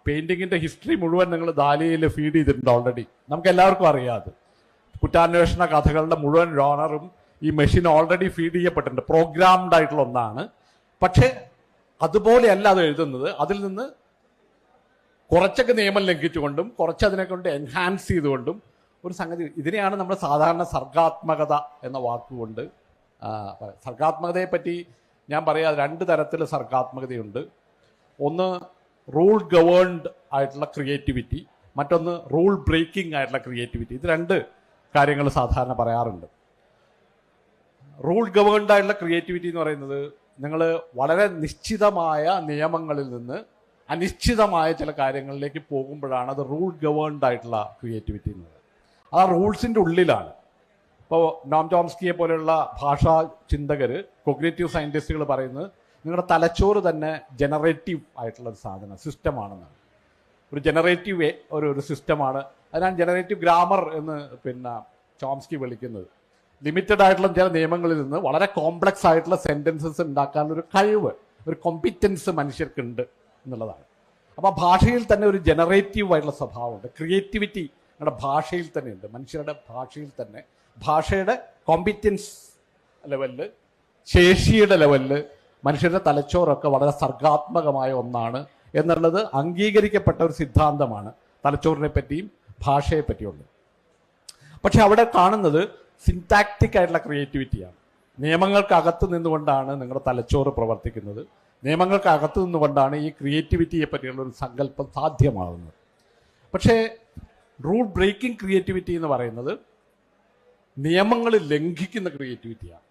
Speaker 2: പെയിന്റിങ്ങിന്റെ ഹിസ്റ്ററി മുഴുവൻ നിങ്ങൾ ദാലിയിൽ ഫീഡ് ചെയ്തിട്ടുണ്ട് ഓൾറെഡി. നമുക്ക് എല്ലാവർക്കും അറിയാം. അത് കുറ്റാന്വേഷണ കഥകളുടെ മുഴുവൻ ജോണറും ഈ മെഷീൻ ഓൾറെഡി ഫീഡ് ചെയ്യപ്പെട്ടിട്ടുണ്ട്. പ്രോഗ്രാംഡ് ആയിട്ടുള്ള ഒന്നാണ്. പക്ഷേ അതുപോലെയല്ല അത് എഴുതുന്നത്. അതിൽ നിന്ന് കുറച്ചൊക്കെ നിയമം ലംഘിച്ചുകൊണ്ടും കുറച്ച് അതിനെ കൊണ്ട് എൻഹാൻസ് ചെയ്തുകൊണ്ടും ഒരു സംഗതി. ഇതിനെയാണ് നമ്മൾ സാധാരണ സർഗാത്മകത എന്ന വാക്കുകൊണ്ട് സർഗാത്മകതയെ പറ്റി ഞാൻ പറയാം. രണ്ട് തരത്തിൽ സർഗാത്മകതയുണ്ട്. ഒന്ന് റൂൾ ഗവേൺഡ് ആയിട്ടുള്ള ക്രിയേറ്റിവിറ്റി, മറ്റൊന്ന് റൂൾ ബ്രേക്കിംഗ് ആയിട്ടുള്ള ക്രിയേറ്റിവിറ്റി. ഇത് രണ്ട് കാര്യങ്ങൾ സാധാരണ പറയാറുണ്ട്. റൂൾ ഗവേൺഡ് ആയിട്ടുള്ള ക്രിയേറ്റിവിറ്റി എന്ന് പറയുന്നത് നിങ്ങൾ വളരെ നിശ്ചിതമായ നിയമങ്ങളിൽ നിന്ന് അനിശ്ചിതമായ ചില കാര്യങ്ങളിലേക്ക് പോകുമ്പോഴാണ് അത് റൂൾ ഗവേൺഡ് ആയിട്ടുള്ള ക്രിയേറ്റിവിറ്റി എന്ന് പറയുന്നത്. അത് ആ റൂൾസിൻ്റെ ഉള്ളിലാണ്. ഇപ്പോൾ നോം ചോംസ്കിയെ പോലെയുള്ള ഭാഷാ ചിന്തകർ, കൊഗ്നേറ്റീവ് സയൻറ്റിസ്റ്റുകൾ പറയുന്നത് നിങ്ങളുടെ തലച്ചോറ് തന്നെ ജനറേറ്റീവ് ആയിട്ടുള്ള ഒരു സിസ്റ്റമാണെന്നാണ്. ഒരു ജനറേറ്റീവ് ഒരു സിസ്റ്റമാണ്. അതിനാണ് ജനറേറ്റീവ് ഗ്രാമർ എന്ന് ചോംസ്കി വിളിക്കുന്നത്. ലിമിറ്റഡ് ആയിട്ടുള്ള ചില നിയമങ്ങളിൽ നിന്ന് വളരെ കോംപ്ലക്സ് ആയിട്ടുള്ള സെന്റൻസസ് ഉണ്ടാക്കാനുള്ളൊരു കഴിവ്, ഒരു കോമ്പിറ്റൻസ് മനുഷ്യർക്കുണ്ട് എന്നുള്ളതാണ്. അപ്പോൾ ഭാഷയിൽ തന്നെ ഒരു ജനറേറ്റീവ് ആയിട്ടുള്ള സ്വഭാവമുണ്ട്. ക്രിയേറ്റിവിറ്റി നമ്മുടെ ഭാഷയിൽ തന്നെ ഉണ്ട്. മനുഷ്യരുടെ ഭാഷയിൽ തന്നെ ഭാഷയുടെ കോമ്പിറ്റൻസ് ലെവലിൽ, ശേഷിയുടെ ലെവലിൽ മനുഷ്യരുടെ തലച്ചോറൊക്കെ വളരെ സർഗാത്മകമായ ഒന്നാണ് എന്നുള്ളത് അംഗീകരിക്കപ്പെട്ട ഒരു സിദ്ധാന്തമാണ് തലച്ചോറിനെ പറ്റിയും ഭാഷയെ പറ്റിയുള്ളത്. പക്ഷെ അവിടെ കാണുന്നത് സിൻടാക്റ്റിക് ആയിട്ടുള്ള ക്രിയേറ്റിവിറ്റിയാണ്. നിയമങ്ങൾക്കകത്ത് നിന്നുകൊണ്ടാണ് നിങ്ങളുടെ തലച്ചോറ് പ്രവർത്തിക്കുന്നത്. നിയമങ്ങൾക്കകത്ത് നിന്നുകൊണ്ടാണ് ഈ ക്രിയേറ്റിവിറ്റിയെ പറ്റിയുള്ള ഒരു സങ്കല്പം സാധ്യമാകുന്നത്. പക്ഷേ റൂൾ ബ്രേക്കിംഗ് ക്രിയേറ്റിവിറ്റി എന്ന് പറയുന്നത് നിയമങ്ങൾ ലംഘിക്കുന്ന ക്രിയേറ്റിവിറ്റിയാണ്.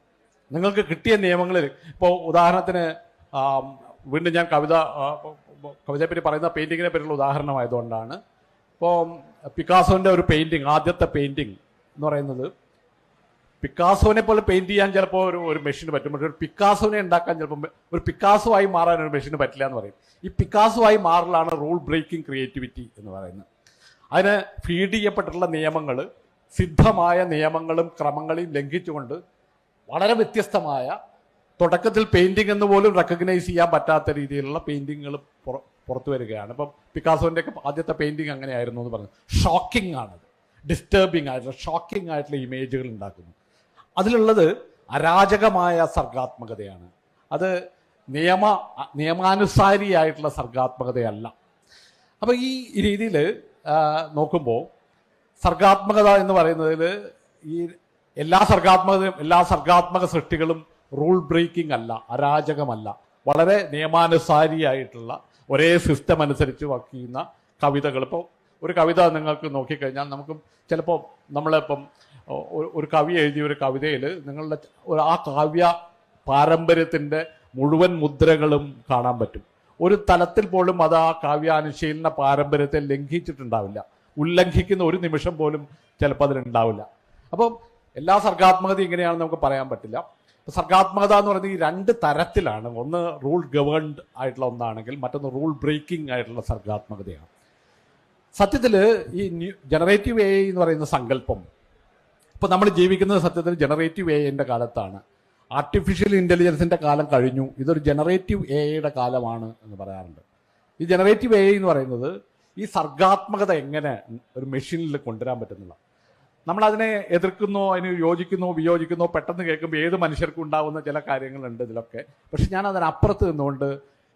Speaker 2: നിങ്ങൾക്ക് കിട്ടിയ നിയമങ്ങളിൽ, ഇപ്പോൾ ഉദാഹരണത്തിന് വീണ്ടും ഞാൻ കവിതയെപ്പറ്റി പറയുന്ന പെയിൻറ്റിങ്ങിനെ പറ്റിയുള്ള ഉദാഹരണമായതുകൊണ്ടാണ്. ഇപ്പോൾ പിക്കാസോൻ്റെ ഒരു പെയിൻറ്റിങ്, ആദ്യത്തെ പെയിൻറ്റിങ് എന്ന് പറയുന്നത് പിക്കാസോനെ പോലെ പെയിന്റ് ചെയ്യാൻ ചിലപ്പോൾ ഒരു മെഷീന് പറ്റും, പക്ഷെ ഒരു പിക്കാസോനെ ഉണ്ടാക്കാൻ ചിലപ്പോൾ ഒരു പിക്കാസോ ആയി മാറാൻ ഒരു മെഷീന് പറ്റില്ല എന്ന് പറയും. ഈ പിക്കാസോ ആയി മാറലാണ് റൂൾ ബ്രേക്കിംഗ് ക്രിയേറ്റിവിറ്റി എന്ന് പറയുന്നത്. അതിന് ഫീഡ് ചെയ്യപ്പെട്ടിട്ടുള്ള നിയമങ്ങൾ, സിദ്ധമായ നിയമങ്ങളും ക്രമങ്ങളെയും ലംഘിച്ചുകൊണ്ട് വളരെ വ്യത്യസ്തമായ, തുടക്കത്തിൽ പെയിന്റിംഗ് എന്ന് പോലും റെക്കഗ്നൈസ് ചെയ്യാൻ പറ്റാത്ത രീതിയിലുള്ള പെയിന്റിങ്ങുകൾ പുറത്തു വരികയാണ്. ഇപ്പം പിക്കാസോന്റെ ഒക്കെ ആദ്യത്തെ പെയിന്റിങ് അങ്ങനെയായിരുന്നു എന്ന് പറഞ്ഞു. ഷോക്കിംഗ് ആണത്, ഡിസ്റ്റർബിംഗ് ആയിട്ടുള്ള ഷോക്കിംഗ് ആയിട്ടുള്ള ഇമേജുകൾ ഉണ്ടാക്കുന്നു. അതിലുള്ളത് അരാജകമായ സർഗാത്മകതയാണ്. അത് നിയമാനുസാരിയായിട്ടുള്ള സർഗാത്മകതയല്ല. അപ്പൊ ഈ രീതിയിൽ നോക്കുമ്പോൾ സർഗാത്മകത എന്ന് പറയുന്നതിൽ ഈ എല്ലാ സർഗാത്മക സൃഷ്ടികളും റൂൾ ബ്രേക്കിംഗ് അല്ല, അരാജകമല്ല, വളരെ നിയമാനുസാരിയായിട്ടുള്ള ഒരേ സിസ്റ്റം അനുസരിച്ച് വർക്ക് ചെയ്യുന്ന കവിതകൾ. ഇപ്പോൾ ഒരു കവിത നിങ്ങൾക്ക് നോക്കിക്കഴിഞ്ഞാൽ നമുക്ക് ചിലപ്പോൾ നമ്മളിപ്പം ഒരു കവി എഴുതിയ ഒരു കവിതയിൽ നിങ്ങളുടെ ആ കാവ്യ പാരമ്പര്യത്തിൻ്റെ മുഴുവൻ മുദ്രകളും കാണാൻ പറ്റും. ഒരു തലത്തിൽ പോലും അത് ആ കാവ്യാനുശീലന പാരമ്പര്യത്തെ ലംഘിച്ചിട്ടുണ്ടാവില്ല, ഉല്ലംഘിക്കുന്ന ഒരു നിമിഷം പോലും ചിലപ്പോൾ അതിലുണ്ടാവില്ല. അപ്പം എല്ലാ സർഗാത്മകതയും ഇങ്ങനെയാണെന്ന് നമുക്ക് പറയാൻ പറ്റില്ല. സർഗാത്മകത എന്ന് പറയുന്നത് ഈ രണ്ട് തരത്തിലാണ്. ഒന്ന് റൂൾ ഗവേൺഡ് ആയിട്ടുള്ള ഒന്നാണെങ്കിൽ മറ്റൊന്ന് റൂൾ ബ്രേക്കിംഗ് ആയിട്ടുള്ള സർഗാത്മകതയാണ്. സത്യത്തിൽ ഈ ജനറേറ്റീവ് AI എന്ന് പറയുന്ന സങ്കല്പം, ഇപ്പം നമ്മൾ ജീവിക്കുന്നത് സത്യത്തിൽ ജനറേറ്റീവ് AIൻ്റെ കാലത്താണ്. ആർട്ടിഫിഷ്യൽ ഇൻ്റലിജൻസിൻ്റെ കാലം കഴിഞ്ഞു, ഇതൊരു ജനറേറ്റീവ് AIയുടെ കാലമാണ് എന്ന് പറയാറുണ്ട്. ഈ ജനറേറ്റീവ് AI എന്ന് പറയുന്നത് ഈ സർഗാത്മകത എങ്ങനെ ഒരു മെഷീനിൽ കൊണ്ടുവരാൻ പറ്റുന്നില്ല. നമ്മളതിനെ എതിർക്കുന്നോ, അതിന് യോജിക്കുന്നോ വിയോജിക്കുന്നോ പെട്ടെന്ന് കേൾക്കുമ്പോൾ ഏത് മനുഷ്യർക്കും ഉണ്ടാകുന്ന ചില കാര്യങ്ങളുണ്ട് ഇതിലൊക്കെ. പക്ഷെ ഞാൻ അതിനപ്പുറത്ത് നിന്നുകൊണ്ട്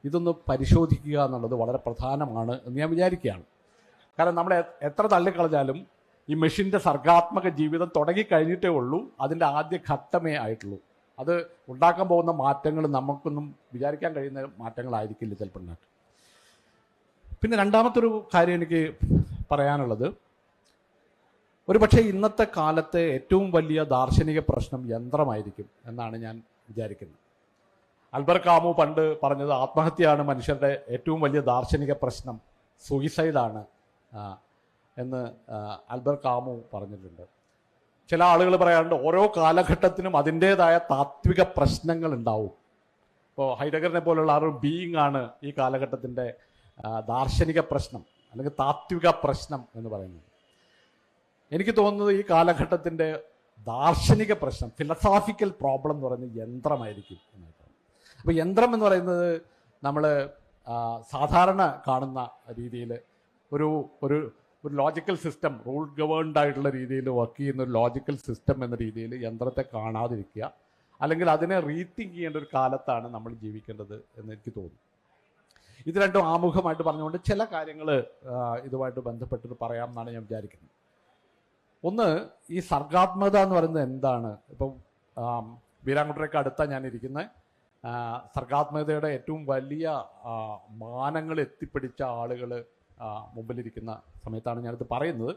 Speaker 2: ഇതൊന്ന് പരിശോധിക്കുക എന്നുള്ളത് വളരെ പ്രധാനമാണ് എന്ന് ഞാൻ വിചാരിക്കുകയാണ്. കാരണം നമ്മൾ എത്ര തള്ളിക്കളഞ്ഞാലും ഈ മെഷീൻ്റെ സർഗാത്മക ജീവിതം തുടങ്ങിക്കഴിഞ്ഞിട്ടേ ഉള്ളൂ, അതിൻ്റെ ആദ്യ ഘട്ടമേ ആയിട്ടുള്ളൂ. അത് ഉണ്ടാക്കാൻ പോകുന്ന മാറ്റങ്ങൾ നമുക്കൊന്നും വിചാരിക്കാൻ കഴിയുന്ന മാറ്റങ്ങളായിരിക്കില്ല ചിലപ്പോൾ ഉണ്ടാക്കുക. പിന്നെ രണ്ടാമത്തൊരു കാര്യം എനിക്ക് പറയാനുള്ളത്, ഒരു പക്ഷേ ഇന്നത്തെ കാലത്തെ ഏറ്റവും വലിയ ദാർശനിക പ്രശ്നം യന്ത്രമായിരിക്കും എന്നാണ് ഞാൻ വിചാരിക്കുന്നത്. ആൽബർ കാമു പണ്ട് പറഞ്ഞത് ആത്മഹത്യയാണ് മനുഷ്യരുടെ ഏറ്റവും വലിയ ദാർശനിക പ്രശ്നം, സൂയിസൈഡാണ് എന്ന് ആൽബർ കാമു പറഞ്ഞിട്ടുണ്ട്. ചില ആളുകൾ പറയാറുണ്ട് ഓരോ കാലഘട്ടത്തിനും അതിൻ്റേതായ താത്വിക പ്രശ്നങ്ങൾ ഉണ്ടാവും. ഇപ്പോൾ ഹൈഡഗറിനെ പോലുള്ള ഒരു ബീയിങ് ആണ് ഈ കാലഘട്ടത്തിൻ്റെ ദാർശനിക പ്രശ്നം അല്ലെങ്കിൽ താത്വിക പ്രശ്നം എന്ന് പറയുന്നത്. എനിക്ക് തോന്നുന്നത് ഈ കാലഘട്ടത്തിൻ്റെ ദാർശനിക പ്രശ്നം, ഫിലോസോഫിക്കൽ പ്രോബ്ലം എന്ന് പറയുന്നത് യന്ത്രമായിരിക്കും എന്നായിട്ടാണ്. അപ്പോൾ യന്ത്രം എന്ന് പറയുന്നത് നമ്മൾ സാധാരണ കാണുന്ന രീതിയിൽ ഒരു ഒരു ഒരു ലോജിക്കൽ സിസ്റ്റം, റൂൾ ഗവേൺഡ് ആയിട്ടുള്ള രീതിയിൽ വർക്ക് ചെയ്യുന്ന ഒരു ലോജിക്കൽ സിസ്റ്റം എന്ന രീതിയിൽ യന്ത്രത്തെ കാണാതിരിക്കുക, അല്ലെങ്കിൽ അതിനെ റീതിങ്ക് ചെയ്യേണ്ട ഒരു കാലത്താണ് നമ്മൾ ജീവിക്കേണ്ടത് എന്ന് എനിക്ക് തോന്നുന്നു. ഇത് രണ്ടും ആമുഖമായിട്ട് പറഞ്ഞുകൊണ്ട് ചില കാര്യങ്ങൾ ഇതുമായിട്ട് ബന്ധപ്പെട്ടിട്ട് പറയാം എന്നാണ് ഞാൻ വിചാരിക്കുന്നത്. ഒന്ന്, ഈ സർഗാത്മകത എന്ന് പറയുന്നത് എന്താണ്? ഇപ്പം വീരാങ്കുട്ടരയ്ക്ക് അടുത്ത ഞാനിരിക്കുന്ന സർഗാത്മകതയുടെ ഏറ്റവും വലിയ മാനങ്ങൾ എത്തിപ്പിടിച്ച ആളുകൾ മുമ്പിലിരിക്കുന്ന സമയത്താണ് ഞാനിത് പറയുന്നത്.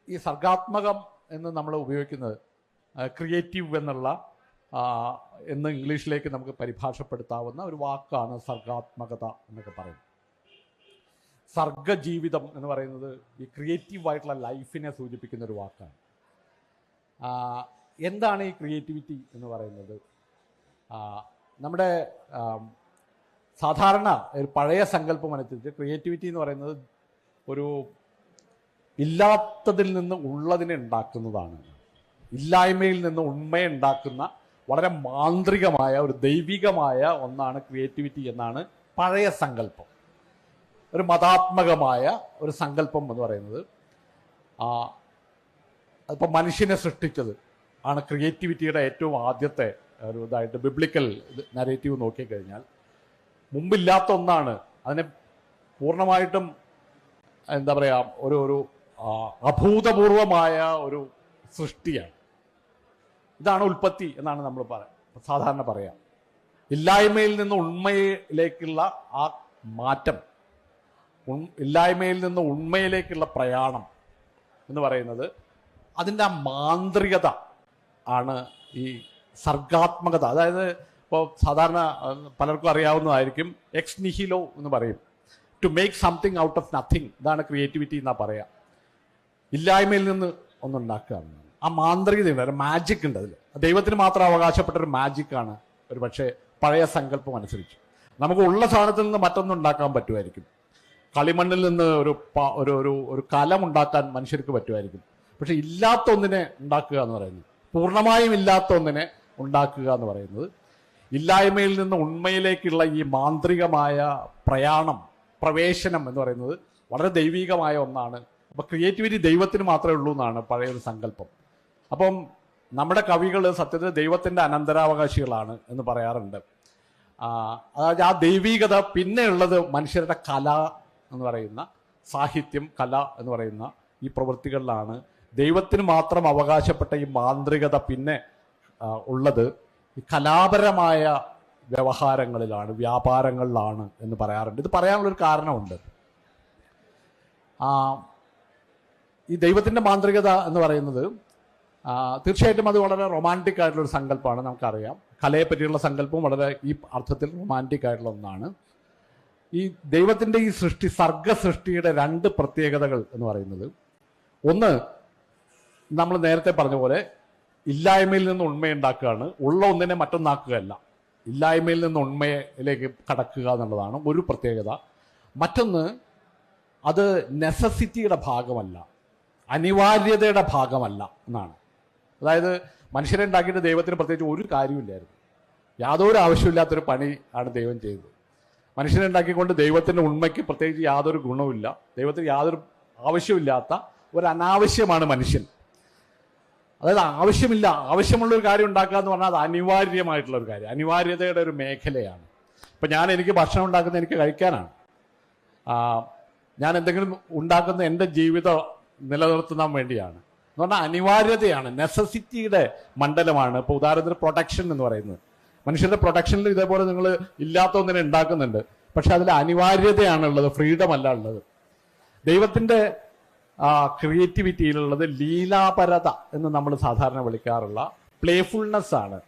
Speaker 2: ഈ സർഗാത്മകം എന്ന് നമ്മൾ ഉപയോഗിക്കുന്നത് ക്രിയേറ്റീവ് എന്നുള്ള എന്ന് ഇംഗ്ലീഷിലേക്ക് നമുക്ക് പരിഭാഷപ്പെടുത്താവുന്ന ഒരു വാക്കാണ് സർഗാത്മകത എന്നൊക്കെ പറയുന്നത്. സർഗജീവിതം എന്ന് പറയുന്നത് ഈ ക്രിയേറ്റീവായിട്ടുള്ള ലൈഫിനെ സൂചിപ്പിക്കുന്ന ഒരു വാക്കാണ്. എന്താണ് ഈ ക്രിയേറ്റിവിറ്റി എന്ന് പറയുന്നത്? നമ്മുടെ സാധാരണ ഒരു പഴയ സങ്കല്പം അനുസരിച്ച് ക്രിയേറ്റിവിറ്റി എന്ന് പറയുന്നത് ഒരു ഇല്ലാത്തതിൽ നിന്ന് ഉള്ളതിനെ ഉണ്ടാക്കുന്നതാണ്. ഇല്ലായ്മയിൽ നിന്ന് ഉണ്മയെ ഉണ്ടാക്കുന്ന വളരെ മാന്ത്രികമായ ഒരു ദൈവികമായ ഒന്നാണ് ക്രിയേറ്റിവിറ്റി എന്നാണ് പഴയ സങ്കല്പം. ഒരു മതാത്മകമായ ഒരു സങ്കല്പം എന്ന് പറയുന്നത് അതിപ്പോൾ മനുഷ്യനെ സൃഷ്ടിച്ചത് ആണ് ക്രിയേറ്റിവിറ്റിയുടെ ഏറ്റവും ആദ്യത്തെ ഒരു ഇതായിട്ട് ബിബ്ലിക്കൽ നരേറ്റീവ് നോക്കിക്കഴിഞ്ഞാൽ മുമ്പില്ലാത്ത ഒന്നാണ്. അതിനെ പൂർണ്ണമായിട്ടും എന്താ പറയുക, ഒരു അഭൂതപൂർവമായ ഒരു സൃഷ്ടിയാണ്. ഇതാണ് ഉൽപ്പത്തി എന്നാണ് നമ്മൾ സാധാരണ പറയാം. ഇല്ലായ്മയിൽ നിന്ന് ഉണ്മയിലേക്കുള്ള ആ മാറ്റം, ഇല്ലായ്മയിൽ നിന്ന് ഉണ്മയിലേക്കുള്ള പ്രയാണം എന്ന് പറയുന്നത് അതിൻ്റെ ആ മാന്ത്രികത ആണ് ഈ സർഗാത്മകത. അതായത് ഇപ്പോൾ സാധാരണ പലർക്കും അറിയാവുന്നതായിരിക്കും, എക്സ് നിഹിലോ എന്ന് പറയും, to make something out of nothing. ഇതാണ് ക്രിയേറ്റിവിറ്റി എന്നാ പറയാം. ഇല്ലായ്മയിൽ നിന്ന് ഒന്നുണ്ടാക്കുക. ആ മാന്ത്രികതയുണ്ട്, ഒരു മാജിക് ഉണ്ട് അതിൽ. ദൈവത്തിന് മാത്രം അവകാശപ്പെട്ട ഒരു മാജിക്കാണ് ഒരു പക്ഷേ പഴയ സങ്കല്പം അനുസരിച്ച്. നമുക്ക് ഉള്ള സാധനത്തിൽ നിന്ന് മറ്റൊന്നും ഉണ്ടാക്കാൻ പറ്റുമായിരിക്കും. കളിമണ്ണിൽ നിന്ന് ഒരു കലം ഉണ്ടാക്കാൻ മനുഷ്യർക്ക് പറ്റുമായിരിക്കും. പക്ഷെ ഇല്ലാത്ത ഒന്നിനെ ഉണ്ടാക്കുക എന്ന് പറയുന്നത്, പൂർണ്ണമായും ഇല്ലാത്ത ഒന്നിനെ ഉണ്ടാക്കുക എന്ന് പറയുന്നത്, ഇല്ലായ്മയിൽ നിന്ന് ഉണ്മയിലേക്കുള്ള ഈ മാന്ത്രികമായ പ്രവേശനം എന്ന് പറയുന്നത് വളരെ ദൈവികമായ ഒന്നാണ്. അപ്പോൾ ക്രിയേറ്റിവിറ്റി ദൈവത്തിന് മാത്രമേ ഉള്ളൂ എന്നാണ് പഴയൊരു സങ്കല്പം. അപ്പം നമ്മുടെ കവികൾ സത്യത്തിൽ ദൈവത്തിൻ്റെ അനന്തരാവകാശികളാണ് എന്ന് പറയാറുണ്ട്. അതായത് ആ ദൈവികത പിന്നെ ഉള്ളത് മനുഷ്യരുടെ കല എന്ന് പറയുന്ന, സാഹിത്യം, കല എന്ന് പറയുന്ന ഈ പ്രവൃത്തികളിലാണ്. ദൈവത്തിന് മാത്രം അവകാശപ്പെട്ട ഈ മാന്ത്രികത പിന്നെ ഉള്ളത് ഈ കലാപരമായ വ്യവഹാരങ്ങളിലാണ്, വ്യാപാരങ്ങളിലാണ് എന്ന് പറയാറുണ്ട്. ഇത് പറയാനുള്ളൊരു കാരണമുണ്ട്. ഈ ദൈവത്തിൻ്റെ മാന്ത്രികത എന്ന് പറയുന്നത് തീർച്ചയായിട്ടും അത് വളരെ റൊമാൻറ്റിക് ആയിട്ടുള്ളൊരു സങ്കല്പമാണ്. നമുക്കറിയാം, കലയെ പറ്റിയുള്ള സങ്കല്പം വളരെ ഈ അർത്ഥത്തിൽ റൊമാൻറ്റിക് ആയിട്ടുള്ള ഒന്നാണ്. ഈ ദൈവത്തിൻ്റെ ഈ സൃഷ്ടി, സർഗസൃഷ്ടിയുടെ രണ്ട് പ്രത്യേകതകൾ എന്ന് പറയുന്നത്, ഒന്ന് നമ്മൾ നേരത്തെ പറഞ്ഞ പോലെ ഇല്ലായ്മയിൽ നിന്ന് ഉണ്മയുണ്ടാക്കുകയാണ്, ഉള്ള ഒന്നിനെ മറ്റൊന്നാക്കുകയല്ല. ഇല്ലായ്മയിൽ നിന്ന് ഉണ്മയിലേക്ക് കടക്കുക എന്നുള്ളതാണ് ഒരു പ്രത്യേകത. മറ്റൊന്ന്, അത് നെസസിറ്റിയുടെ ഭാഗമല്ല, അനിവാര്യതയുടെ ഭാഗമല്ല എന്നാണ്. അതായത് മനുഷ്യരെ ഉണ്ടാക്കിയിട്ട് ദൈവത്തിന് പ്രത്യേകിച്ച് ഒരു കാര്യമില്ലായിരുന്നു. യാതൊരു ആവശ്യമില്ലാത്തൊരു പണി ആണ് ദൈവം ചെയ്തത്. മനുഷ്യനെ ഉണ്ടാക്കിക്കൊണ്ട് ദൈവത്തിൻ്റെ ഉണ്മയ്ക്ക് പ്രത്യേകിച്ച് യാതൊരു ഗുണവുമില്ല. ദൈവത്തിന് യാതൊരു ആവശ്യമില്ലാത്ത ഒരു അനാവശ്യമാണ് മനുഷ്യൻ. അതായത് ആവശ്യമുള്ള ഒരു കാര്യം ഉണ്ടാക്കുക എന്ന് പറഞ്ഞാൽ അത് അനിവാര്യമായിട്ടുള്ള ഒരു കാര്യം, അനിവാര്യതയുടെ ഒരു മേഖലയാണ്. ഇപ്പം എനിക്ക് ഭക്ഷണം ഉണ്ടാക്കുന്നത് എനിക്ക് കഴിക്കാനാണ്. ഞാൻ എന്തെങ്കിലും ഉണ്ടാക്കുന്ന എൻ്റെ ജീവിതം നിലനിർത്താൻ വേണ്ടിയാണ് എന്ന് പറഞ്ഞാൽ അനിവാര്യതയാണ്, നെസസിറ്റിയുടെ മണ്ഡലമാണ്. ഇപ്പോൾ ഉദാഹരണത്തിന് പ്രൊട്ടക്ഷൻ എന്ന് പറയുന്നത്, മനുഷ്യരുടെ പ്രൊട്ടക്ഷനിൽ ഇതേപോലെ നിങ്ങൾ ഇല്ലാത്ത ഒന്നിനെ ഉണ്ടാക്കുന്നുണ്ട്, പക്ഷെ അതിൽ അനിവാര്യതയാണുള്ളത്, ഫ്രീഡം അല്ല ഉള്ളത്. ദൈവത്തിൻ്റെ ക്രിയേറ്റിവിറ്റിയിലുള്ളത് ലീലാപരത എന്ന് നമ്മൾ സാധാരണ വിളിക്കാറുള്ള പ്ലേഫുൾനെസ് ആണ്.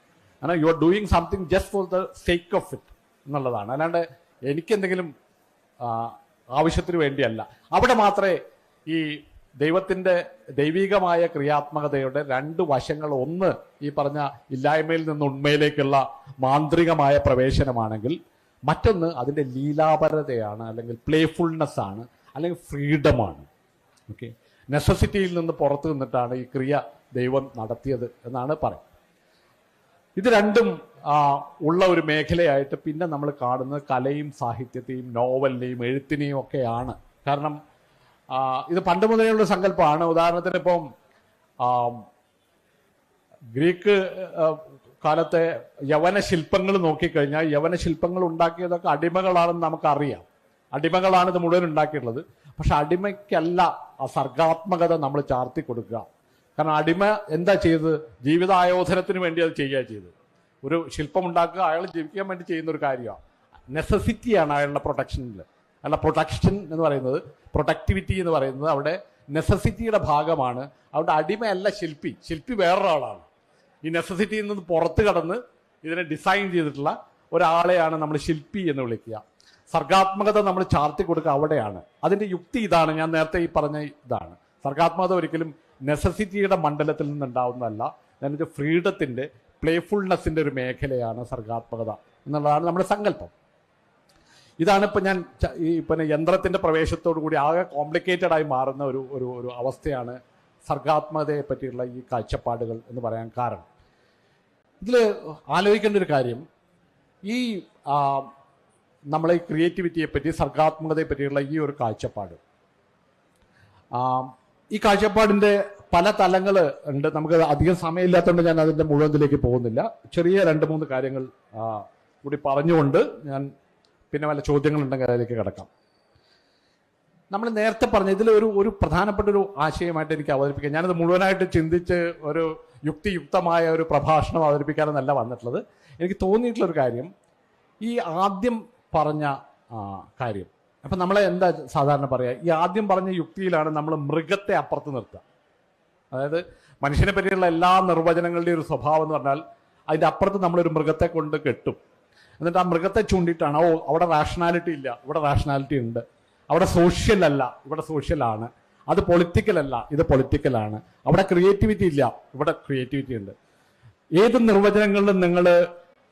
Speaker 2: കാരണം you are doing something just for the sake of it എന്നുള്ളതാണ്. അല്ലാണ്ട് എനിക്കെന്തെങ്കിലും ആവശ്യത്തിന് വേണ്ടിയല്ല. അവിടെ മാത്രമേ ഈ ദൈവത്തിൻ്റെ ദൈവികമായ ക്രിയാത്മകതയുടെ രണ്ട് വശങ്ങൾ, ഒന്ന് ഈ പറഞ്ഞ ഇല്ലായ്മയിൽ നിന്ന് ഉണ്മയിലേക്കുള്ള മാന്ത്രികമായ പ്രവേശനമാണെങ്കിൽ, മറ്റൊന്ന് അതിൻ്റെ ലീലാപരതയാണ്, അല്ലെങ്കിൽ പ്ലേഫുൾനെസ് ആണ്, അല്ലെങ്കിൽ ഫ്രീഡമാണ്. ഓക്കെ, നെസസിറ്റിയിൽ നിന്ന് പുറത്തു നിന്നിട്ടാണ് ഈ ക്രിയ ദൈവം നടത്തിയത് എന്നാണ് പറയുന്നത്. ഇത് രണ്ടും ഉള്ള ഒരു മേഖലയായിട്ട് പിന്നെ നമ്മൾ കാണുന്നത് കലയും സാഹിത്യത്തെയും നോവലിനെയും എഴുത്തിനെയും ഒക്കെയാണ്. കാരണം ഇത് പണ്ട് മുതലുള്ള സങ്കല്പമാണ്. ഉദാഹരണത്തിന് ഇപ്പം ഗ്രീക്ക് കാലത്തെ യവന ശില്പങ്ങൾ നോക്കിക്കഴിഞ്ഞാൽ, യവന ശില്പങ്ങൾ ഉണ്ടാക്കിയതൊക്കെ അടിമകളാണെന്ന് നമുക്കറിയാം. അടിമകളാണ് ഇത് മുഴുവൻ ഉണ്ടാക്കിയിട്ടുള്ളത്. പക്ഷെ അടിമയ്ക്കല്ല ആ സർഗാത്മകത നമ്മൾ ചാർത്തി കൊടുക്കുക. കാരണം അടിമ എന്താ ചെയ്തത്? ജീവിതായോധനത്തിന് വേണ്ടി അത് ചെയ്യുക ചെയ്തത്. ഒരു ശില്പം ഉണ്ടാക്കുക അയാൾ ജീവിക്കാൻ വേണ്ടി ചെയ്യുന്ന ഒരു കാര്യമാണ്. നെസസിറ്റിയാണ് അയാളുടെ പ്രൊട്ടക്ഷനിൽ. അല്ല, പ്രൊട്ടക്ഷൻ എന്ന് പറയുന്നത്, പ്രൊട്ടക്ടിവിറ്റി എന്ന് പറയുന്നത് അവിടെ നെസസിറ്റിയുടെ ഭാഗമാണ്. അവിടെ അടിമയല്ല ശില്പി, ശില്പി വേറൊരാളാണ്. ഈ നെസസിറ്റിയിൽ നിന്ന് പുറത്ത് കടന്ന് ഇതിനെ ഡിസൈൻ ചെയ്തിട്ടുള്ള ഒരാളെയാണ് നമ്മൾ ശില്പി എന്ന് വിളിക്കുക. സർഗാത്മകത നമ്മൾ ചാർത്തി കൊടുക്കുക അവിടെയാണ്. അതിൻ്റെ യുക്തി ഇതാണ്, ഞാൻ നേരത്തെ ഈ പറഞ്ഞ ഇതാണ്. സർഗാത്മകത ഒരിക്കലും നെസസിറ്റിയുടെ മണ്ഡലത്തിൽ നിന്നുണ്ടാവുന്നതല്ല. അതിൻ്റെ ഫ്രീഡത്തിൻ്റെ, പ്ലേഫുൾനെസ്സിൻ്റെ ഒരു മേഖലയാണ് സർഗാത്മകത എന്നുള്ളതാണ് നമ്മുടെ സങ്കല്പം. ഇതാണ് ഇപ്പം ഞാൻ പിന്നെ യന്ത്രത്തിൻ്റെ പ്രവേശത്തോടു കൂടി ആകെ കോംപ്ലിക്കേറ്റഡ് ആയി മാറുന്ന ഒരു അവസ്ഥയാണ് സർഗാത്മകതയെ പറ്റിയുള്ള ഈ കാഴ്ചപ്പാടുകൾ എന്ന് പറയാൻ കാരണം. ഇതിൽ ആലോചിക്കേണ്ട ഒരു കാര്യം, ഈ നമ്മളെ ഈ ക്രിയേറ്റിവിറ്റിയെ പറ്റി, സർഗാത്മകതയെ പറ്റിയുള്ള ഈ ഒരു കാഴ്ചപ്പാട്, ഈ കാഴ്ചപ്പാടിൻ്റെ പല തലങ്ങൾ ഉണ്ട്. നമുക്ക് അധികം സമയമില്ലാത്തതുകൊണ്ട് ഞാൻ അതിൻ്റെ മുഴുവനിലേക്ക് പോകുന്നില്ല. ചെറിയ 2-3 കാര്യങ്ങൾ കൂടി പറഞ്ഞുകൊണ്ട് ഞാൻ പിന്നെ വല്ല ചോദ്യങ്ങളുണ്ടെങ്കിൽ അതിലേക്ക് കിടക്കാം. നമ്മൾ നേരത്തെ പറഞ്ഞ ഇതിൽ ഒരു പ്രധാനപ്പെട്ട ഒരു ആശയമായിട്ട് എനിക്ക് അവതരിപ്പിക്കാം. ഞാനത് മുഴുവനായിട്ട് ചിന്തിച്ച് ഒരു യുക്തിയുക്തമായ ഒരു പ്രഭാഷണം അവതരിപ്പിക്കാനെന്നല്ല വന്നിട്ടുള്ളത്. എനിക്ക് തോന്നിയിട്ടുള്ളൊരു കാര്യം, ഈ ആദ്യം പറഞ്ഞ കാര്യം, അപ്പം നമ്മളെ എന്താ സാധാരണ പറയുക, ഈ ആദ്യം പറഞ്ഞ യുക്തിയിലാണ് നമ്മൾ മൃഗത്തെ അപ്പുറത്ത് നിർത്തുക. അതായത് മനുഷ്യനെ പറ്റിയുള്ള എല്ലാ നിർവചനങ്ങളുടെയും ഒരു സ്വഭാവം എന്ന് പറഞ്ഞാൽ അതിൻ്റെ അപ്പുറത്ത് നമ്മളൊരു മൃഗത്തെ കൊണ്ട് കെട്ടും. എന്നിട്ട് ആ മൃഗത്തെ ചൂണ്ടിയിട്ടാണ്, അവിടെ റാഷണാലിറ്റി ഇല്ല, ഇവിടെ റാഷണാലിറ്റി ഉണ്ട്, അവിടെ സോഷ്യൽ അല്ല, ഇവിടെ സോഷ്യലാണ്, അത് പൊളിറ്റിക്കൽ അല്ല, ഇത് പൊളിറ്റിക്കലാണ്. അവിടെ ക്രിയേറ്റിവിറ്റി ഇല്ല, ഇവിടെ ക്രിയേറ്റിവിറ്റി ഉണ്ട്. ഏത് നിർവചനങ്ങളിലും നിങ്ങൾ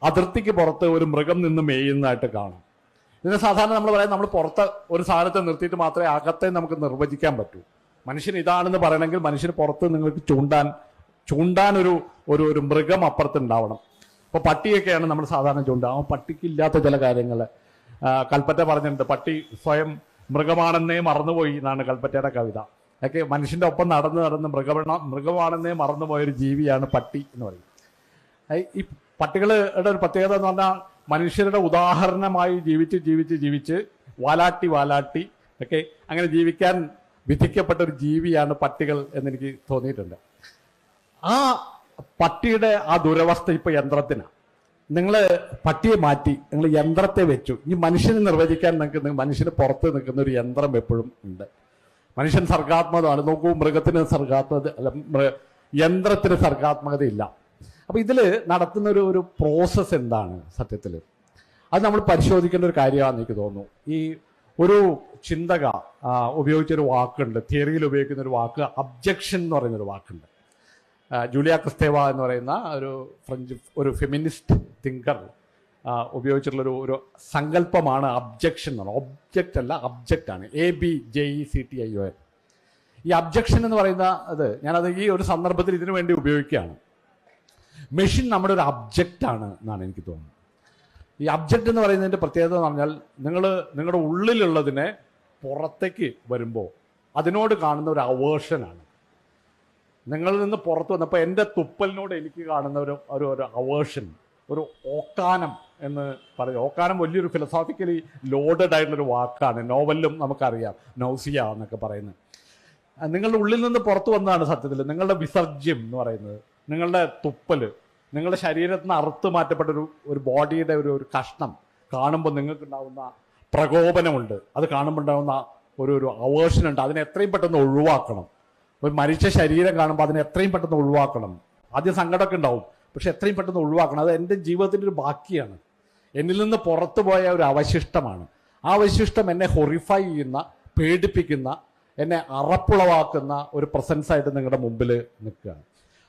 Speaker 2: അതിർത്തിക്ക് പുറത്ത് ഒരു മൃഗം നിന്ന് മേയുന്നതായിട്ട് കാണും. ഇതിന് സാധാരണ നമ്മൾ പറയാം, നമ്മൾ പുറത്ത് ഒരു സാധനത്തെ നിർത്തിയിട്ട് മാത്രമേ അകത്തെ നമുക്ക് നിർവചിക്കാൻ പറ്റൂ. മനുഷ്യൻ ഇതാണെന്ന് പറയണമെങ്കിൽ മനുഷ്യന് പുറത്ത് നിങ്ങൾക്ക് ചൂണ്ടാൻ ഒരു മൃഗം അപ്പുറത്തുണ്ടാവണം. അപ്പോൾ പട്ടിയൊക്കെയാണ് നമ്മൾ സാധാരണ ചൂണ്ട. ആ പട്ടിക്കില്ലാത്ത ചില കാര്യങ്ങൾ കൽപ്പറ്റ പറഞ്ഞിട്ടുണ്ട്. പട്ടി സ്വയം മൃഗമാണെന്നേ മറന്നുപോയി എന്നാണ് കൽപ്പറ്റയുടെ കവിത. ഒക്കെ മനുഷ്യന്റെ ഒപ്പം നടന്ന് മൃഗമാണെന്നേ മറന്നുപോയൊരു ജീവിയാണ് പട്ടി എന്ന് പറയും. ഈ പട്ടികളുടെ ഒരു പ്രത്യേകത എന്ന് പറഞ്ഞാൽ മനുഷ്യരുടെ ഉദാഹരണമായി ജീവിച്ച് വാലാട്ടി ഒക്കെ അങ്ങനെ ജീവിക്കാൻ വിധിക്കപ്പെട്ട ഒരു ജീവിയാണ് പട്ടികൾ എന്നെനിക്ക് തോന്നിയിട്ടുണ്ട്. ആ പട്ടിയുടെ ആ ദുരവസ്ഥ ഇപ്പൊ യന്ത്രത്തിനാണ്. നിങ്ങൾ പട്ടിയെ മാറ്റി നിങ്ങൾ യന്ത്രത്തെ വെച്ചു. ഈ മനുഷ്യനെ നിർവചിക്കാൻ നിങ്ങൾക്ക് മനുഷ്യന് പുറത്ത് നിൽക്കുന്ന ഒരു യന്ത്രം എപ്പോഴും ഉണ്ട്. മനുഷ്യൻ സർഗാത്മകമാണ്. നോക്കൂ, മൃഗത്തിന് സർഗാത്മകത അല്ല, യന്ത്രത്തിന് സർഗാത്മകതയില്ല. അപ്പൊ ഇതില് നടത്തുന്ന ഒരു പ്രോസസ്സ് എന്താണ് സത്യത്തിൽ, അത് നമ്മൾ പരിശോധിക്കേണ്ട ഒരു കാര്യമാണെന്ന് എനിക്ക് തോന്നുന്നു. ഈ ഒരു ചിന്തക ഉപയോഗിച്ചൊരു വാക്കുണ്ട്, തിയറിയിൽ ഉപയോഗിക്കുന്ന ഒരു വാക്ക് അബ്ജക്ഷൻ എന്ന് പറയുന്നൊരു വാക്കുണ്ട്. ജൂലിയ ക്രിസ്തേവ എന്ന് പറയുന്ന ഒരു ഫെമിനിസ്റ്റ് തിങ്കർ ഉപയോഗിച്ചിട്ടുള്ള ഒരു സങ്കല്പമാണ് അബ്ജക്ഷൻ എന്ന് പറയുന്നത്. ഒബ്ജക്റ്റ് അല്ല, അബ്ജക്റ്റ് ആണ്. ABJECTION. ഈ അബ്ജക്ഷൻ എന്ന് പറയുന്ന ഞാനത് ഈ ഒരു സന്ദർഭത്തിൽ ഇതിനു വേണ്ടി ഉപയോഗിക്കുകയാണ്. മെഷീൻ നമ്മുടെ ഒരു അബ്ജക്റ്റ് ആണ് എന്നാണ് എനിക്ക് തോന്നുന്നത്. ഈ അബ്ജക്റ്റ് എന്ന് പറയുന്നതിന്റെ പ്രത്യേകത എന്ന് പറഞ്ഞാൽ നിങ്ങളുടെ ഉള്ളിലുള്ളതിനെ പുറത്തേക്ക് വരുമ്പോൾ അതിനോട് കാണുന്ന ഒരു അവേർഷനാണ്. നിങ്ങളിൽ നിന്ന് പുറത്ത് വന്നപ്പോൾ എൻ്റെ തുപ്പലിനോട് എനിക്ക് കാണുന്ന ഒരു അവേർഷൻ, ഒരു ഓക്കാനം എന്ന് പറയും. ഓക്കാനം വലിയൊരു ഫിലോസോഫിക്കലി ലോഡഡ് ആയിട്ടുള്ളൊരു വാക്കാണ്. നോവലിലും നമുക്കറിയാം നൗസിയ എന്നൊക്കെ പറയുന്നത്. നിങ്ങളുടെ ഉള്ളിൽ നിന്ന് പുറത്തു വന്നതാണ് സത്യത്തിൽ നിങ്ങളുടെ വിസർജ്യം എന്ന് പറയുന്നത്. നിങ്ങളുടെ തുപ്പല്, നിങ്ങളുടെ ശരീരത്തിൽ നിന്ന് അറുത്ത് മാറ്റപ്പെട്ട ഒരു ബോഡിയുടെ ഒരു കഷ്ണം കാണുമ്പോൾ നിങ്ങൾക്കുണ്ടാവുന്ന പ്രകോപനമുണ്ട്. അത് കാണുമ്പോൾ ഉണ്ടാവുന്ന ഒരു അവേർഷനുണ്ട്. അതിനെ എത്രയും പെട്ടെന്ന് ഒഴിവാക്കണം. ഒരു മരിച്ച ശരീരം കാണുമ്പോൾ അതിനെ എത്രയും പെട്ടെന്ന് ഒഴിവാക്കണം. ആദ്യം സങ്കടമൊക്കെ ഉണ്ടാവും, പക്ഷെ എത്രയും പെട്ടെന്ന് ഒഴിവാക്കണം. അത് എൻ്റെ ജീവിതത്തിൻ്റെ ഒരു ബാക്കിയാണ്. എന്നിൽ നിന്ന് പുറത്തു പോയ ഒരു അവശിഷ്ടമാണ്. ആ അവശിഷ്ടം എന്നെ ഹൊറിഫൈ ചെയ്യുന്ന, പേടിപ്പിക്കുന്ന, എന്നെ അറപ്പുളവാക്കുന്ന ഒരു പ്രസൻസ് ആയിട്ട് നിങ്ങളുടെ മുമ്പിൽ നിൽക്കുകയാണ്.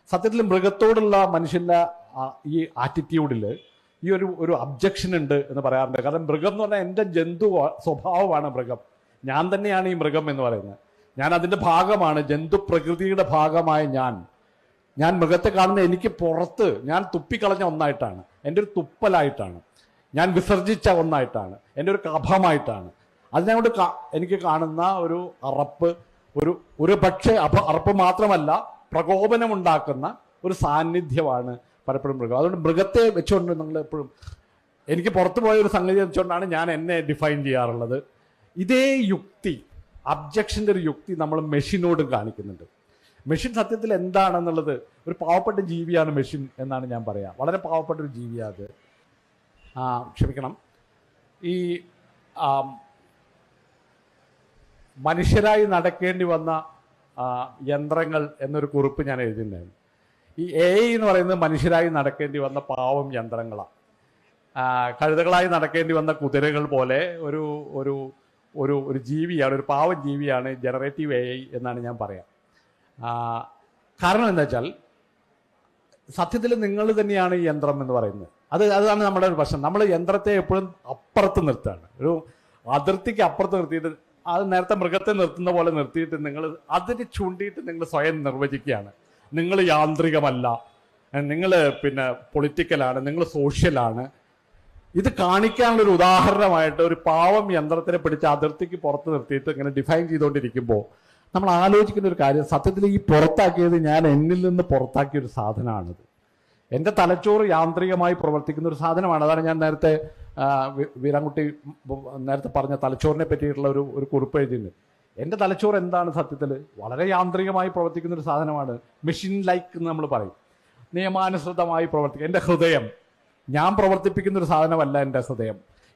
Speaker 2: സത്യത്തിൽ മൃഗത്തോടുള്ള മനുഷ്യൻ്റെ ഈ ആറ്റിറ്റ്യൂഡിൽ ഈ ഒരു അബ്ജക്ഷൻ ഉണ്ട് എന്ന് പറയാറുണ്ട്. കാരണം മൃഗം എന്ന് പറഞ്ഞാൽ എൻ്റെ ജന്തു സ്വഭാവമാണ് മൃഗം. ഞാൻ തന്നെയാണ് ഈ മൃഗം എന്ന് പറയുന്നത്. ഞാൻ അതിൻ്റെ ഭാഗമാണ്. ജന്തു പ്രകൃതിയുടെ ഭാഗമായ ഞാൻ മൃഗത്തെ കാണുന്ന എനിക്ക് പുറത്ത് ഞാൻ തുപ്പിക്കളഞ്ഞ ഒന്നായിട്ടാണ്. എൻ്റെ ഒരു തുപ്പലായിട്ടാണ്. ഞാൻ വിസർജിച്ച ഒന്നായിട്ടാണ്. എൻ്റെ ഒരു കഫമായിട്ടാണ്. അതിനോട് എനിക്ക് കാണുന്ന ഒരു അറപ്പ്, ഒരു പക്ഷേ അറപ്പ് മാത്രമല്ല, പ്രകോപനമുണ്ടാക്കുന്ന ഒരു സാന്നിധ്യമാണ് പലപ്പോഴും മൃഗം. അതുകൊണ്ട് മൃഗത്തെ വെച്ചുകൊണ്ട് നിങ്ങൾ എപ്പോഴും എനിക്ക് പുറത്തു പോയ ഒരു സംഗതി വെച്ചുകൊണ്ടാണ് ഞാൻ എന്നെ ഡിഫൈൻ ചെയ്യാറുള്ളത്. ഇതേ യുക്തി, അബ്ജക്ഷൻ്റെ ഒരു യുക്തി നമ്മൾ മെഷീനോടും കാണിക്കുന്നുണ്ട്. മെഷീൻ സത്യത്തിൽ എന്താണെന്നുള്ളത് ഒരു പാവപ്പെട്ട ജീവിയാണ് മെഷീൻ എന്നാണ് ഞാൻ പറയാം. വളരെ പാവപ്പെട്ട ഒരു ജീവിയാണ് അത്. ക്ഷമിക്കണം, ഈ മനുഷ്യരായി നടക്കേണ്ടി വന്ന യന്ത്രങ്ങൾ എന്നൊരു കുറിപ്പ് ഞാൻ എഴുതിയിട്ടുണ്ടായിരുന്നു. ഈ AI എന്ന് പറയുന്നത് മനുഷ്യരായി നടക്കേണ്ടി വന്ന പാവം യന്ത്രങ്ങളാണ്. കഴുതകളായി നടക്കേണ്ടി വന്ന കുതിരകൾ പോലെ ഒരു ജീവിയാണ്, ഒരു പാവം ജീവിയാണ് ജനറേറ്റീവ് AI എന്നാണ് ഞാൻ പറയാം. കാരണം എന്താ വെച്ചാൽ സത്യത്തിൽ നിങ്ങൾ തന്നെയാണ് ഈ യന്ത്രം എന്ന് പറയുന്നത്. അതാണ് നമ്മുടെ ഒരു പ്രശ്നം. നമ്മൾ യന്ത്രത്തെ എപ്പോഴും അപ്പുറത്ത് നിർത്തുകയാണ്. ഒരു അതിർത്തിക്ക് അപ്പുറത്ത് നിർത്തിയിട്ട്, അത് നേരത്തെ മൃഗത്തെ നിർത്തുന്ന പോലെ നിർത്തിയിട്ട് നിങ്ങൾ അതിന് ചൂണ്ടിയിട്ട് നിങ്ങൾ സ്വയം നിർവചിക്കുകയാണ്. നിങ്ങൾ യാന്ത്രികമല്ല, നിങ്ങൾ പൊളിറ്റിക്കലാണ്, നിങ്ങൾ സോഷ്യലാണ്. ഇത് കാണിക്കാനുള്ളൊരു ഉദാഹരണമായിട്ട് ഒരു പാവം യന്ത്രത്തിനെ പിടിച്ച് അതിർത്തിക്ക് പുറത്ത് നിർത്തിയിട്ട് ഇങ്ങനെ ഡിഫൈൻ ചെയ്തുകൊണ്ടിരിക്കുമ്പോൾ നമ്മൾ ആലോചിക്കുന്ന ഒരു കാര്യം, സത്യത്തിൽ ഈ പുറത്താക്കിയത് ഞാൻ എന്നിൽ നിന്ന് പുറത്താക്കിയ ഒരു സാധനമാണിത്. എൻ്റെ തലച്ചോറ് യാന്ത്രികമായി പ്രവർത്തിക്കുന്ന ഒരു സാധനമാണ്. അതാണ് ഞാൻ നേരത്തെ വീരാൻകുട്ടി നേരത്തെ പറഞ്ഞ തലച്ചോറിനെ പറ്റിയിട്ടുള്ള ഒരു കുറിപ്പ് എഴുതിയിട്ടുണ്ട്. എൻ്റെ തലച്ചോറ് എന്താണ് സത്യത്തിൽ വളരെ യാന്ത്രികമായി പ്രവർത്തിക്കുന്ന ഒരു സാധനമാണ്. മെഷീൻ ലൈക്ക് എന്ന് നമ്മൾ പറയും. നിയമാനുസൃതമായി പ്രവർത്തിക്കുക. എൻ്റെ ഹൃദയം ഞാൻ പ്രവർത്തിപ്പിക്കുന്ന ഒരു സാധനമല്ല.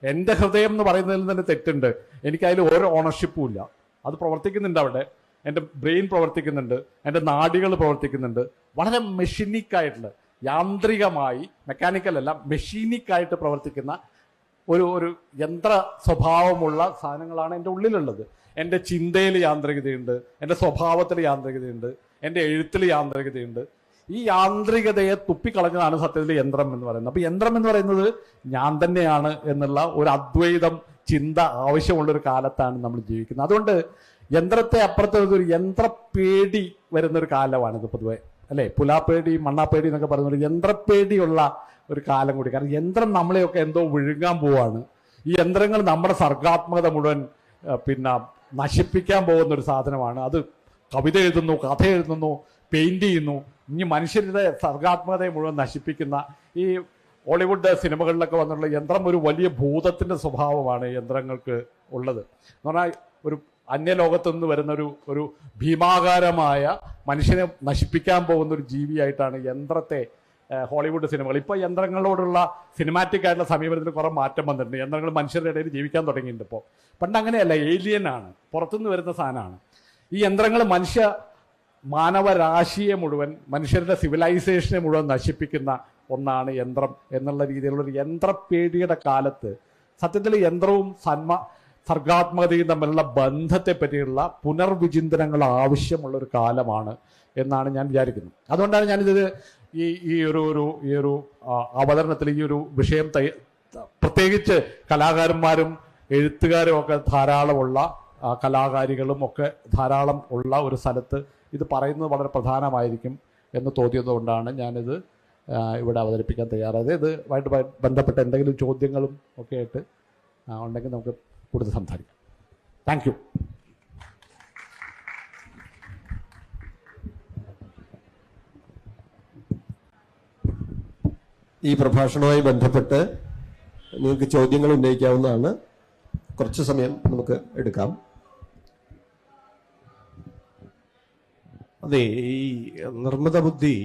Speaker 2: എൻ്റെ ഹൃദയം എന്ന് പറയുന്നതിൽ തന്നെ തെറ്റുണ്ട്. എനിക്കതിൽ ഒരു ഓണർഷിപ്പും ഇല്ല. അത് പ്രവർത്തിക്കുന്നുണ്ട് അവിടെ. എൻ്റെ ബ്രെയിൻ പ്രവർത്തിക്കുന്നുണ്ട്, എൻ്റെ നാഡികൾ പ്രവർത്തിക്കുന്നുണ്ട്. വളരെ മെഷീനിക്കായിട്ടുള്ള, യാന്ത്രികമായി, മെക്കാനിക്കൽ അല്ല, മെഷീനിക്കായിട്ട് പ്രവർത്തിക്കുന്ന ഒരു യന്ത്ര സ്വഭാവമുള്ള സാധനങ്ങളാണ് എൻ്റെ ഉള്ളിലുള്ളത്. എൻ്റെ ചിന്തയിൽ യാന്ത്രികതയുണ്ട്, എൻ്റെ സ്വഭാവത്തിൽ യാന്ത്രികതയുണ്ട്, എൻ്റെ എഴുത്തിൽ യാന്ത്രികതയുണ്ട്. ഈ യാന്ത്രികതയെ തുപ്പിക്കളഞ്ഞതാണ് സത്യത്തിൽ യന്ത്രം എന്ന് പറയുന്നത്. അപ്പൊ യന്ത്രം എന്ന് പറയുന്നത് ഞാൻ തന്നെയാണ് എന്നുള്ള ഒരു അദ്വൈതം ചിന്ത ആവശ്യമുള്ള ഒരു കാലത്താണ് നമ്മൾ ജീവിക്കുന്നത്. അതുകൊണ്ട് യന്ത്രത്തെ അപ്പുറത്ത് ഒരു യന്ത്രപ്പേടി വരുന്നൊരു കാലമാണിത് പൊതുവെ, അല്ലെ? പുലാപ്പേടി, മണ്ണാപ്പേടി എന്നൊക്കെ പറയുന്ന ഒരു യന്ത്രപ്പേടിയുള്ള ഒരു കാലം കൂടി. കാരണം യന്ത്രം നമ്മളെയൊക്കെ എന്തോ വിഴുങ്ങാൻ പോവാണ്. ഈ യന്ത്രങ്ങൾ നമ്മുടെ സർഗാത്മകത മുഴുവൻ പിന്നെ നശിപ്പിക്കാൻ പോകുന്ന ഒരു സാധനമാണ്. അത് കവിത എഴുതുന്നു, കഥ എഴുതുന്നു, പെയിന്റ് ചെയ്യുന്നു. ഇനി മനുഷ്യരുടെ സർഗാത്മകതയെ മുഴുവൻ നശിപ്പിക്കുന്ന ഈ ഹോളിവുഡ് സിനിമകളിലൊക്കെ വന്നിട്ടുള്ള യന്ത്രം ഒരു വലിയ ഭൂതത്തിന്റെ സ്വഭാവമാണ് യന്ത്രങ്ങൾക്ക് ഉള്ളത്. എന്ന് പറഞ്ഞാൽ ഒരു അന്യലോകത്തു നിന്ന് വരുന്ന ഒരു ഭീമാകാരമായ മനുഷ്യനെ നശിപ്പിക്കാൻ പോകുന്ന ഒരു ജീവിയായിട്ടാണ് യന്ത്രത്തെ ഹോളിവുഡ് സിനിമകൾ. ഇപ്പോൾ യന്ത്രങ്ങളോടുള്ള സിനിമാറ്റിക് ആയിട്ടുള്ള സമീപനത്തിൽ കുറെ മാറ്റം വന്നിട്ടുണ്ട്. യന്ത്രങ്ങൾ മനുഷ്യരുടെ ഇടയിൽ ജീവിക്കാൻ തുടങ്ങിയിട്ടുണ്ട്. ഇപ്പോൾ പണ്ട് അങ്ങനെയല്ല, ഏലിയനാണ്, പുറത്തുനിന്ന് വരുന്ന സാധനമാണ്. ഈ യന്ത്രങ്ങൾ മാനവരാശിയെ മുഴുവൻ, മനുഷ്യരുടെ സിവിലൈസേഷനെ മുഴുവൻ നശിപ്പിക്കുന്ന ഒന്നാണ് യന്ത്രം എന്നുള്ള രീതിയിലുള്ള ഒരു യന്ത്രപ്പേടിയുടെ കാലത്ത് സത്യത്തിൽ യന്ത്രവും സർഗാത്മകതയും തമ്മിലുള്ള ബന്ധത്തെ പറ്റിയുള്ള പുനർവിചിന്തനങ്ങൾ ആവശ്യമുള്ള ഒരു കാലമാണ് എന്നാണ് ഞാൻ വിചാരിക്കുന്നത്. അതുകൊണ്ടാണ് ഞാനിത് ഈ ഒരു അവതരണത്തിൽ ഈ ഒരു വിഷയം പ്രത്യേകിച്ച് കലാകാരന്മാരും എഴുത്തുകാരും ഒക്കെ ധാരാളമുള്ള കലാകാരികളും ഒക്കെ ധാരാളം ഉള്ള ഒരു സ്ഥലത്ത് ഇത് പറയുന്നത് വളരെ പ്രധാനമായിരിക്കും എന്ന് തോന്നിയതുകൊണ്ടാണ് ഞാനിത് ഇവിടെ അവതരിപ്പിക്കാൻ തയ്യാറായത്. ഇതുമായിട്ട് ബന്ധപ്പെട്ട എന്തെങ്കിലും ചോദ്യങ്ങളും ഒക്കെ ആയിട്ട് ഉണ്ടെങ്കിൽ നമുക്ക് കൂടുതൽ സംസാരിക്കാം. Thank you.
Speaker 1: ഈ പ്രഭാഷണവുമായി ബന്ധപ്പെട്ട് നിങ്ങൾക്ക് ചോദ്യങ്ങൾ ഉന്നയിക്കാവുന്നതാണ്. കുറച്ച് സമയം നമുക്ക് എടുക്കാം.
Speaker 3: അതെ, ഈ നിർമ്മിത ബുദ്ധി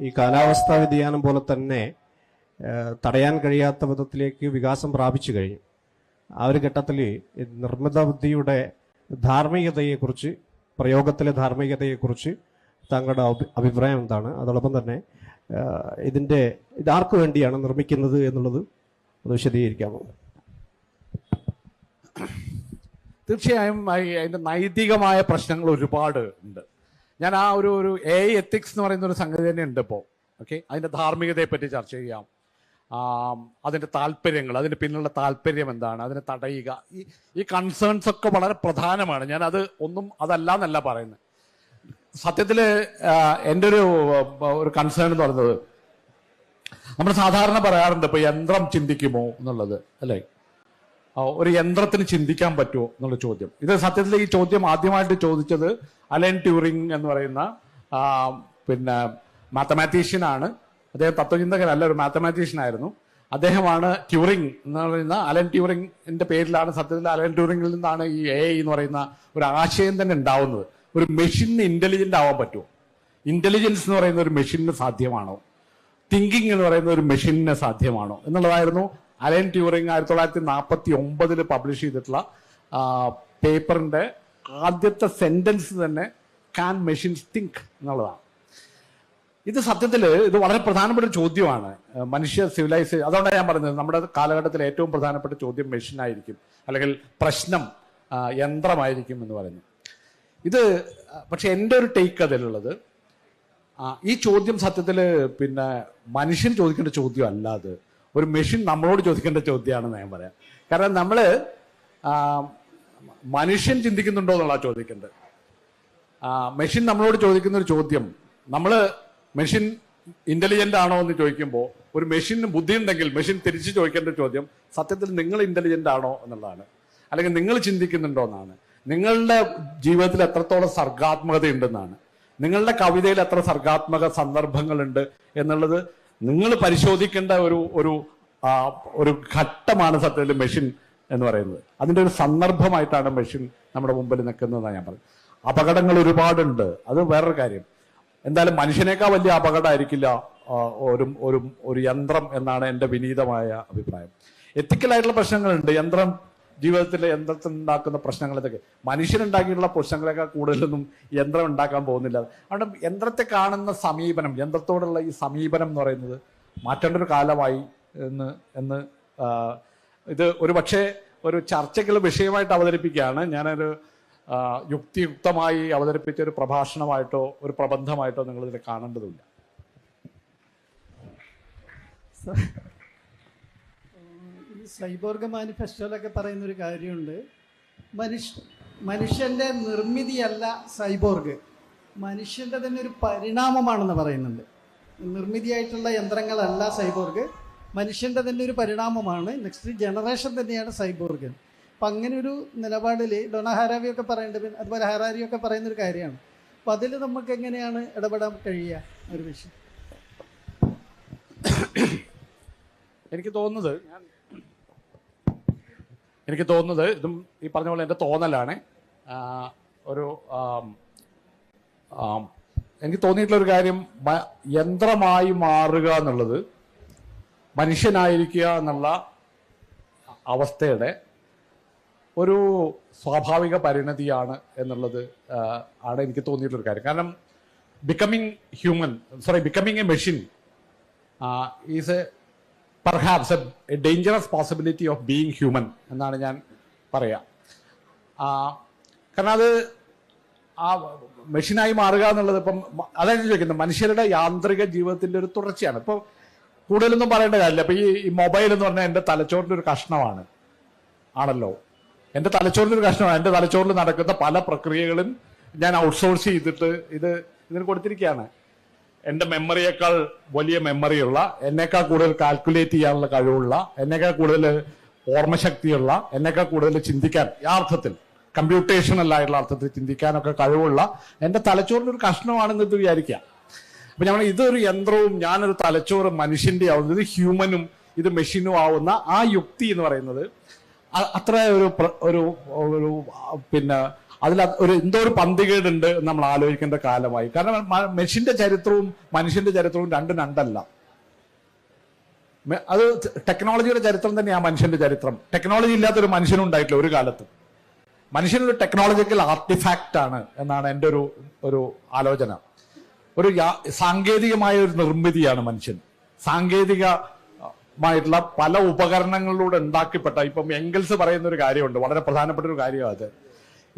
Speaker 3: ഈ കാലാവസ്ഥാ വ്യതിയാനം പോലെ തന്നെ തടയാൻ കഴിയാത്ത വിധത്തിലേക്ക് വികാസം പ്രാപിച്ചു കഴിഞ്ഞു. ആ ഒരു ഘട്ടത്തിൽ നിർമ്മിത ബുദ്ധിയുടെ ധാർമ്മികതയെക്കുറിച്ച്, പ്രയോഗത്തിലെ ധാർമ്മികതയെക്കുറിച്ച് താങ്കളുടെ അഭിപ്രായം എന്താണ്? അതോടൊപ്പം തന്നെ ഇതാർക്കു വേണ്ടിയാണ് നിർമ്മിക്കുന്നത് എന്നുള്ളത് അത് വിശദീകരിക്കാമോ?
Speaker 2: തീർച്ചയായും അതിൻ്റെ നൈതികമായ പ്രശ്നങ്ങൾ ഒരുപാട് ഉണ്ട്. ഞാൻ ആ ഒരു എത്തിക്സ് എന്ന് പറയുന്ന ഒരു സംഗതി തന്നെ ഉണ്ട് ഇപ്പോൾ. ഓക്കെ, അതിൻ്റെ ധാർമ്മികതയെ പറ്റി ചർച്ച ചെയ്യാം. അതിൻ്റെ താല്പര്യങ്ങൾ, അതിൻ്റെ പിന്നിലുള്ള താല്പര്യം എന്താണ്, അതിനെ തടയുക, ഈ കൺസേൺസ് ഒക്കെ വളരെ പ്രധാനമാണ്. ഞാൻ അതല്ല എന്നല്ല പറയുന്നത്. സത്യത്തിൽ എൻ്റെ ഒരു കൺസേൺ എന്ന് പറയുന്നത്, നമ്മൾ സാധാരണ പറയാറുണ്ട് ഇപ്പൊ യന്ത്രം ചിന്തിക്കുമോ എന്നുള്ളത്, അല്ലേ? ഒരു യന്ത്രത്തിന് ചിന്തിക്കാൻ പറ്റുമോ എന്നുള്ള ചോദ്യം. ഇത് സത്യത്തിൽ ഈ ചോദ്യം ആദ്യമായിട്ട് ചോദിച്ചത് അലൻ ട്യൂറിംഗ് എന്ന് പറയുന്ന പിന്നെ മാത്തമാറ്റീഷ്യനാണ്. അദ്ദേഹം തത്വചിന്തകനല്ല, ഒരു മാത്തമാറ്റീഷ്യൻ ആയിരുന്നു. അദ്ദേഹമാണ് ട്യൂറിംഗ് എന്ന് പറയുന്ന, അലൻ ട്യൂറിംഗിന്റെ പേരിലാണ് സത്യത്തിൽ അലൻ ട്യൂറിംഗിൽ നിന്നാണ് ഈ AI എന്ന് പറയുന്ന ഒരു ആശയം തന്നെ ഉണ്ടാവുന്നത്. ഒരു മെഷീനിന് ഇന്റലിജന്റ് ആവാൻ പറ്റുമോ? ഇന്റലിജൻസ് എന്ന് പറയുന്ന ഒരു മെഷീനിന് സാധ്യമാണോ? തിങ്കിങ് എന്ന് പറയുന്ന ഒരു മെഷീനിന് സാധ്യമാണോ എന്നുള്ളതായിരുന്നു അലൻ ട്യൂറിംഗ് 1949 പബ്ലിഷ് ചെയ്തിട്ടുള്ള പേപ്പറിന്റെ ആദ്യത്തെ സെന്റൻസ് തന്നെ കാൻ മെഷീൻസ് തിങ്ക് എന്നുള്ളതാണ്. ഇത് സത്യത്തിൽ ഇത് വളരെ പ്രധാനപ്പെട്ട ഒരു ചോദ്യമാണ്. മനുഷ്യ സിവിലൈസേഷൻ, അതുകൊണ്ടാണ് ഞാൻ പറഞ്ഞത് നമ്മുടെ കാലഘട്ടത്തിൽ ഏറ്റവും പ്രധാനപ്പെട്ട ചോദ്യം മെഷീനായിരിക്കും, അല്ലെങ്കിൽ പ്രശ്നം യന്ത്രമായിരിക്കും എന്ന് പറയുന്നത്. ഇത് പക്ഷെ എൻ്റെ ഒരു ടേക്ക് അതിലുള്ളത്, ഈ ചോദ്യം സത്യത്തിൽ പിന്നെ മനുഷ്യൻ ചോദിക്കേണ്ട ചോദ്യം അല്ലാതെ ഒരു മെഷീൻ നമ്മളോട് ചോദിക്കേണ്ട ചോദ്യമാണെന്ന് ഞാൻ പറയാം. കാരണം നമ്മൾ മനുഷ്യൻ ചിന്തിക്കുന്നുണ്ടോ എന്നുള്ള ചോദിക്കേണ്ടത്. മെഷീൻ നമ്മളോട് ചോദിക്കുന്ന ഒരു ചോദ്യം, നമ്മൾ മെഷീൻ ഇന്റലിജന്റ് ആണോ എന്ന് ചോദിക്കുമ്പോൾ ഒരു മെഷീന് ബുദ്ധി ഉണ്ടെങ്കിൽ മെഷീൻ തിരിച്ചു ചോദിക്കേണ്ട ചോദ്യം സത്യത്തിൽ നിങ്ങൾ ഇന്റലിജന്റ് ആണോ എന്നുള്ളതാണ്, അല്ലെങ്കിൽ നിങ്ങൾ ചിന്തിക്കുന്നുണ്ടോ എന്നാണ്. നിങ്ങളുടെ ജീവിതത്തിൽ എത്രത്തോളം സർഗാത്മകത ഉണ്ടെന്നാണ്, നിങ്ങളുടെ കവിതയിൽ എത്ര സർഗാത്മക സന്ദർഭങ്ങളുണ്ട് എന്നുള്ളത് നിങ്ങൾ പരിശോധിക്കേണ്ട ഒരു ഘട്ടമാണ് സത്യത്തിൽ മെഷീൻ എന്ന് പറയുന്നത്. അതിൻ്റെ ഒരു സന്ദർഭമായിട്ടാണ് മെഷീൻ നമ്മുടെ മുമ്പിൽ നിൽക്കുന്നതെന്നാണ് ഞാൻ പറയുന്നത്. അപകടങ്ങൾ ഒരുപാടുണ്ട്, അത് വേറൊരു കാര്യം. എന്തായാലും മനുഷ്യനേക്കാൾ വലിയ അപകടമായിരിക്കില്ല ഒരു യന്ത്രം എന്നാണ് എൻ്റെ വിനീതമായ അഭിപ്രായം. എത്തിക്കലായിട്ടുള്ള പ്രശ്നങ്ങളുണ്ട്. യന്ത്രത്തിൽ ഉണ്ടാക്കുന്ന പ്രശ്നങ്ങൾ ഇതൊക്കെ മനുഷ്യനുണ്ടാക്കിയിട്ടുള്ള പ്രശ്നങ്ങളെക്കാൾ കൂടുതലൊന്നും യന്ത്രം ഉണ്ടാക്കാൻ പോകുന്നില്ല. അതുകൊണ്ട് യന്ത്രത്തെ കാണുന്ന സമീപനം, യന്ത്രത്തോടുള്ള ഈ സമീപനം എന്ന് പറയുന്നത് മാറ്റേണ്ട ഒരു കാലമായി എന്ന് ഇത് ഒരു പക്ഷേ ഒരു ചർച്ചയ്ക്കുള്ള വിഷയമായിട്ട് അവതരിപ്പിക്കുകയാണ്. ഞാനൊരു യുക്തിയുക്തമായി അവതരിപ്പിച്ച ഒരു പ്രഭാഷണമായിട്ടോ ഒരു പ്രബന്ധമായിട്ടോ നിങ്ങളിതിനെ കാണേണ്ടതില്ല.
Speaker 4: ഈ സൈബോർഗ് മാനിഫെസ്റ്റോയിലൊക്കെ പറയുന്നൊരു കാര്യമുണ്ട്, മനുഷ്യൻ്റെ നിർമ്മിതിയല്ല സൈബോർഗ്, മനുഷ്യൻ്റെ തന്നെ ഒരു പരിണാമമാണെന്ന് പറയുന്നുണ്ട്. നിർമ്മിതിയായിട്ടുള്ള യന്ത്രങ്ങളല്ല സൈബോർഗ്, മനുഷ്യൻ്റെ തന്നെ ഒരു പരിണാമമാണ്, നെക്സ്റ്റ് ജനറേഷൻ തന്നെയാണ് സൈബോർഗ്. അപ്പം അങ്ങനെ ഒരു നിലപാടിൽ ഡോണ ഹരാരിയൊക്കെ പറയുന്നുണ്ട്, അതുപോലെ ഹരാരിയൊക്കെ പറയുന്നൊരു കാര്യമാണ്. അപ്പം അതിൽ നമുക്ക് എങ്ങനെയാണ് ഇടപെടാൻ കഴിയുക ഒരു വിഷയം?
Speaker 2: എനിക്ക് തോന്നുന്നത് ഇതും ഈ പറഞ്ഞ പോലെ എൻ്റെ തോന്നലാണ്. എനിക്ക് തോന്നിയിട്ടുള്ളൊരു കാര്യം, യന്ത്രമായി മാറുക എന്നുള്ളത് മനുഷ്യനായിരിക്കുക എന്നുള്ള അവസ്ഥയുടെ ഒരു സ്വാഭാവിക പരിണതിയാണ് എന്നുള്ളത് ആണ് എനിക്ക് തോന്നിയിട്ടുള്ളൊരു കാര്യം. കാരണം becoming A machine is A perhaps A dangerous possibility of being human എന്നാണ് ഞാൻ പറയുക. കാരണം അത് ആ മെഷീനായി മാറുക എന്നുള്ളത് ഇപ്പം അതാണ് ചോദിക്കുന്നത്, മനുഷ്യരുടെ യാന്ത്രിക ജീവിതത്തിൻ്റെ ഒരു തുടർച്ചയാണ്. ഇപ്പോൾ കൂടുതലൊന്നും പറയേണ്ട കാര്യമില്ല. ഇപ്പം ഈ മൊബൈൽ എന്ന് പറഞ്ഞാൽ എൻ്റെ തലച്ചോറിൻ്റെ ഒരു കഷ്ണമാണ് ആണല്ലോ. എൻ്റെ തലച്ചോറിൻ്റെ ഒരു കഷ്ണമാണ്. എൻ്റെ തലച്ചോറിൽ നടക്കുന്ന പല പ്രക്രിയകളും ഞാൻ ഔട്ട്സോഴ്സ് ചെയ്തിട്ട് ഇതിന് കൊടുത്തിരിക്കുകയാണ്. എൻ്റെ മെമ്മറിയേക്കാൾ വലിയ മെമ്മറിയുള്ള, എന്നേക്കാൾ കൂടുതൽ കാൽക്കുലേറ്റ് ചെയ്യാനുള്ള കഴിവുള്ള, എന്നേക്കാൾ കൂടുതൽ ഓർമ്മശക്തിയുള്ള, എന്നേക്കാൾ കൂടുതൽ ചിന്തിക്കാൻ യഥാർത്ഥത്തിൽ കമ്പ്യൂട്ടേഷണൽ ആയിട്ടുള്ള അർത്ഥത്തിൽ ചിന്തിക്കാനൊക്കെ കഴിവുള്ള എൻ്റെ തലച്ചോറിൻ്റെ ഒരു കഷ്ണമാണെന്ന് വിചാരിക്കുക. അപ്പൊ ഞങ്ങൾ ഇതൊരു യന്ത്രവും ഞാനൊരു തലച്ചോറ് മനുഷ്യന്റെ ആവുന്നത്, ഇത് ഹ്യൂമനും ഇത് മെഷീനും ആവുന്ന ആ യുക്തി എന്ന് പറയുന്നത് അത്ര ഒരു പിന്നെ അതിൽ എന്തോ ഒരു പന്തികേടുണ്ട് നമ്മൾ ആലോചിക്കേണ്ട കാലമായി. കാരണം മെഷീന്റെ ചരിത്രവും മനുഷ്യന്റെ ചരിത്രവും രണ്ടല്ല. അത് ടെക്നോളജിയുടെ ചരിത്രം തന്നെയാണ് മനുഷ്യന്റെ ചരിത്രം. ടെക്നോളജി ഇല്ലാത്തൊരു മനുഷ്യനും ഉണ്ടായിട്ടില്ല ഒരു കാലത്ത്. മനുഷ്യനൊരു ടെക്നോളജിക്കൽ ആർട്ടിഫാക്റ്റ് ആണ് എന്നാണ് എൻ്റെ ഒരു ആലോചന. ഒരു സാങ്കേതികമായ ഒരു നിർമ്മിതിയാണ് മനുഷ്യൻ. സാങ്കേതികമായിട്ടുള്ള പല ഉപകരണങ്ങളിലൂടെ ഉണ്ടാക്കപ്പെട്ട, ഇപ്പം എംഗൽസ് പറയുന്ന ഒരു കാര്യമുണ്ട്, വളരെ പ്രധാനപ്പെട്ട ഒരു കാര്യമാണ് അത്.